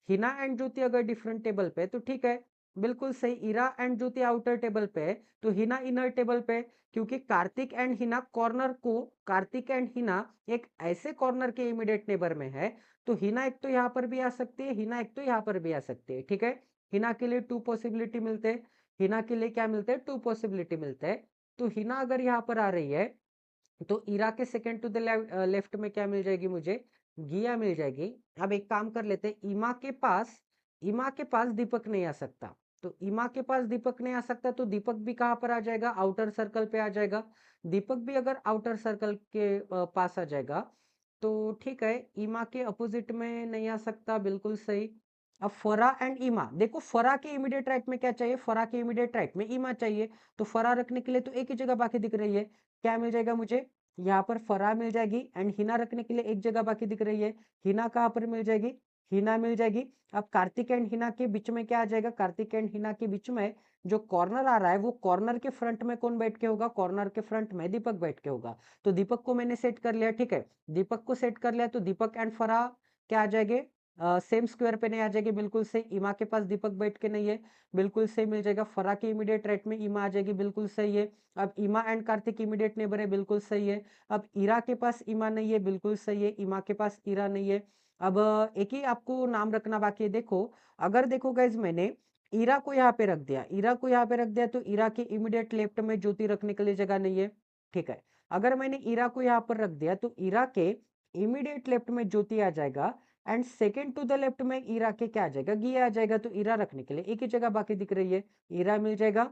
हिना एंड ज्योति अगर डिफरेंट टेबल पे तो ठीक है, बिल्कुल सही। Ira and Jyoti outer table पे है, तो हिना इनर टेबल पे, क्योंकि कार्तिक एंड हिना कॉर्नर को, कार्तिक एंड हिना एक ऐसे कॉर्नर के इमीडिएट नेबर में है, तो हिना एक तो यहाँ पर भी आ सकती है, हिना एक तो यहाँ पर भी आ सकती है। ठीक है, हिना के लिए टू पॉसिबिलिटी मिलते हैं, हिना के लिए क्या मिलते हैं, टू पॉसिबिलिटी मिलते हैं। तो हिना अगर यहाँ पर आ रही है, तो ईरा के सेकेंड टू द लेफ्ट में क्या मिल जाएगी मुझे, गिया मिल जाएगी। अब एक काम कर लेते हैं, ईमा के पास दीपक नहीं आ सकता, तो ईमा के पास दीपक नहीं आ सकता, तो दीपक भी कहाँ पर आ जाएगा, आउटर सर्कल पे आ जाएगा। दीपक भी अगर आउटर सर्कल के पास आ जाएगा, तो ठीक है, ईमा के अपोजिट में नहीं आ सकता, बिल्कुल सही। अब फरा एंड ईमा, देखो फरा के इमीडिएट राइट में क्या चाहिए, फरा के इमीडिएट राइट में ईमा चाहिए, तो फरा रखने के लिए तो एक ही जगह बाकी दिख रही है। क्या मिल जाएगा मुझे, यहाँ पर फरा मिल जाएगी, एंड हिना रखने के लिए एक जगह बाकी दिख रही है, हिना कहाँ पर मिल जाएगी, हिना मिल जाएगी। अब कार्तिक एंड हिना के बीच में क्या आ जाएगा, कार्तिक एंड हिना के बीच में जो कॉर्नर आ रहा है, वो कॉर्नर के फ्रंट में कौन बैठ के होगा, कॉर्नर के फ्रंट में दीपक बैठ के होगा। तो दीपक को मैंने सेट कर लिया। ठीक है, दीपक को सेट कर लिया, तो दीपक एंड फरा क्या आ जाएंगे, सेम स्क्वायर पे नहीं आ जाएगी, बिल्कुल सही। ईमा के पास दीपक बैठ के नहीं है, बिल्कुल सही मिल जाएगा। फरा के इमीडिएट राइट में ईमा आ जाएगी, बिल्कुल सही है। अब ईमा एंड कार्तिक इमीडिएट नेबर है, बिल्कुल सही है। अब ईरा के पास ईमा नहीं है, बिल्कुल सही है। ईमा के पास ईरा नहीं है। अब एक ही आपको नाम रखना बाकी है। देखो, अगर देखो गाइज, मैंने ईरा को यहाँ पे रख दिया, ईरा को यहाँ पे रख दिया, तो ईरा के इमीडिएट लेफ्ट में ज्योति रखने के लिए जगह नहीं है। ठीक है, अगर मैंने ईरा को यहाँ पर रख दिया, तो ईरा के इमीडिएट लेफ्ट में ज्योति आ जाएगा, and second to the left में ईरा के क्या आ जाएगा, गिया आ जाएगा। तो ईरा रखने के लिए एक ही जगह बाकी दिख रही है, ईरा मिल जाएगा,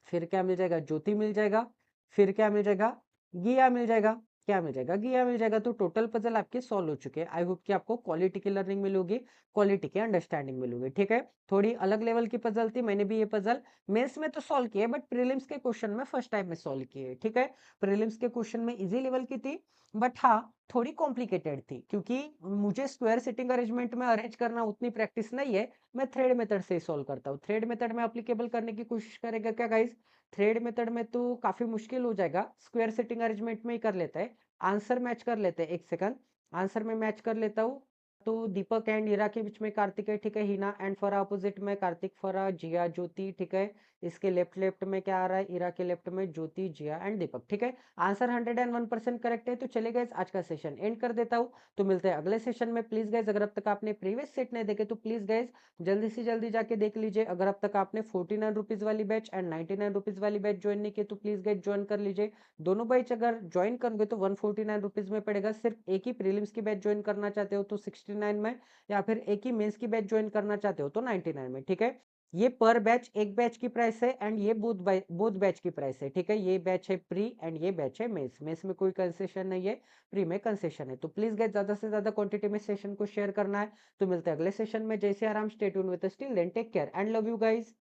फिर क्या मिल जाएगा, ज्योति मिल जाएगा, फिर क्या मिल जाएगा, गिया मिल जाएगा। क्या मिल जाएगा, गिया मिल जाएगा। तो टोटल पजल आपके सॉल्व हो चुके हैं। आई होप कि आपको क्वालिटी की लर्निंग मिलोगी, क्वालिटी की अंडरस्टैंडिंग मिलोगी। ठीक है, थोड़ी अलग लेवल की पजल थी, मैंने भी ये पजल मेंस में तो सॉल्व किया है, बट प्रीलिम्स के क्वेश्चन में फर्स्ट टाइम में सॉल्व किए। ठीक है, प्रीलिम्स के क्वेश्चन में इजी लेवल की थी, बट हाँ थोड़ी कॉम्प्लिकेटेड थी, क्योंकि मुझे स्क्वायर सिटिंग अरेंजमेंट में अरेंज करना उतनी प्रैक्टिस नहीं है। मैं थ्रेड मेथड से ही सॉल्व करता हूँ, थ्रेड मेथड में अप्लीकेबल करने की कोशिश करेगा क्या गाइज, थ्रेड मेथड में तो काफी मुश्किल हो जाएगा, स्क्वायर सेटिंग अरेंजमेंट में ही कर लेते हैं। आंसर मैच कर लेते हैं, एक सेकंड, आंसर में मैच कर लेता हूँ। तो दीपक एंड हीरा के बीच में कार्तिक है, ठीक है, हिना एंड फरा अपोजिट में कार्तिक फरा जिया ज्योति। ठीक है, इसके लेफ्ट लेफ्ट में क्या आ रहा है, ईरा के लेफ्ट में ज्योति जिया एंड दीपक। ठीक है, आंसर 101% करेक्ट है। तो चले गए, आज का सेशन एंड कर देता हूँ, तो मिलते हैं अगले सेशन में। प्लीज गाइज, अगर अब तक आपने प्रीवियस सेट नहीं देखे, तो प्लीज गाइज जल्दी से जल्दी जाके देख लीजिए। अगर अब तक आपने 49 रुपीज वाली बैच एंड 99 रुपीज वाली बैच ज्वाइन नहीं की, तो प्लीज गाइज ज्वाइन कर लीजिए। दोनों बैच अगर ज्वाइन करोगे तो 149 रुपीज में पड़ेगा। सिर्फ एक ही प्रीलिम्स की बैच ज्वाइन करना चाहते हो तो 69 में, या फिर एक ही मेंस की बैच ज्वाइन करना चाहते हो तो 99 में। ठीक है, ये पर बैच एक बैच की प्राइस है, एंड ये बोथ बैच की प्राइस है। ठीक है, ये बैच है प्री एंड ये बैच है मेंस, मेंस में कोई कंसेशन नहीं है, प्री में कंसेशन है। तो प्लीज गाइस ज्यादा से ज्यादा क्वांटिटी में सेशन को शेयर करना है। तो मिलते हैं अगले सेशन में, जैसे आराम, stay tune with us, till then take care and love you guys.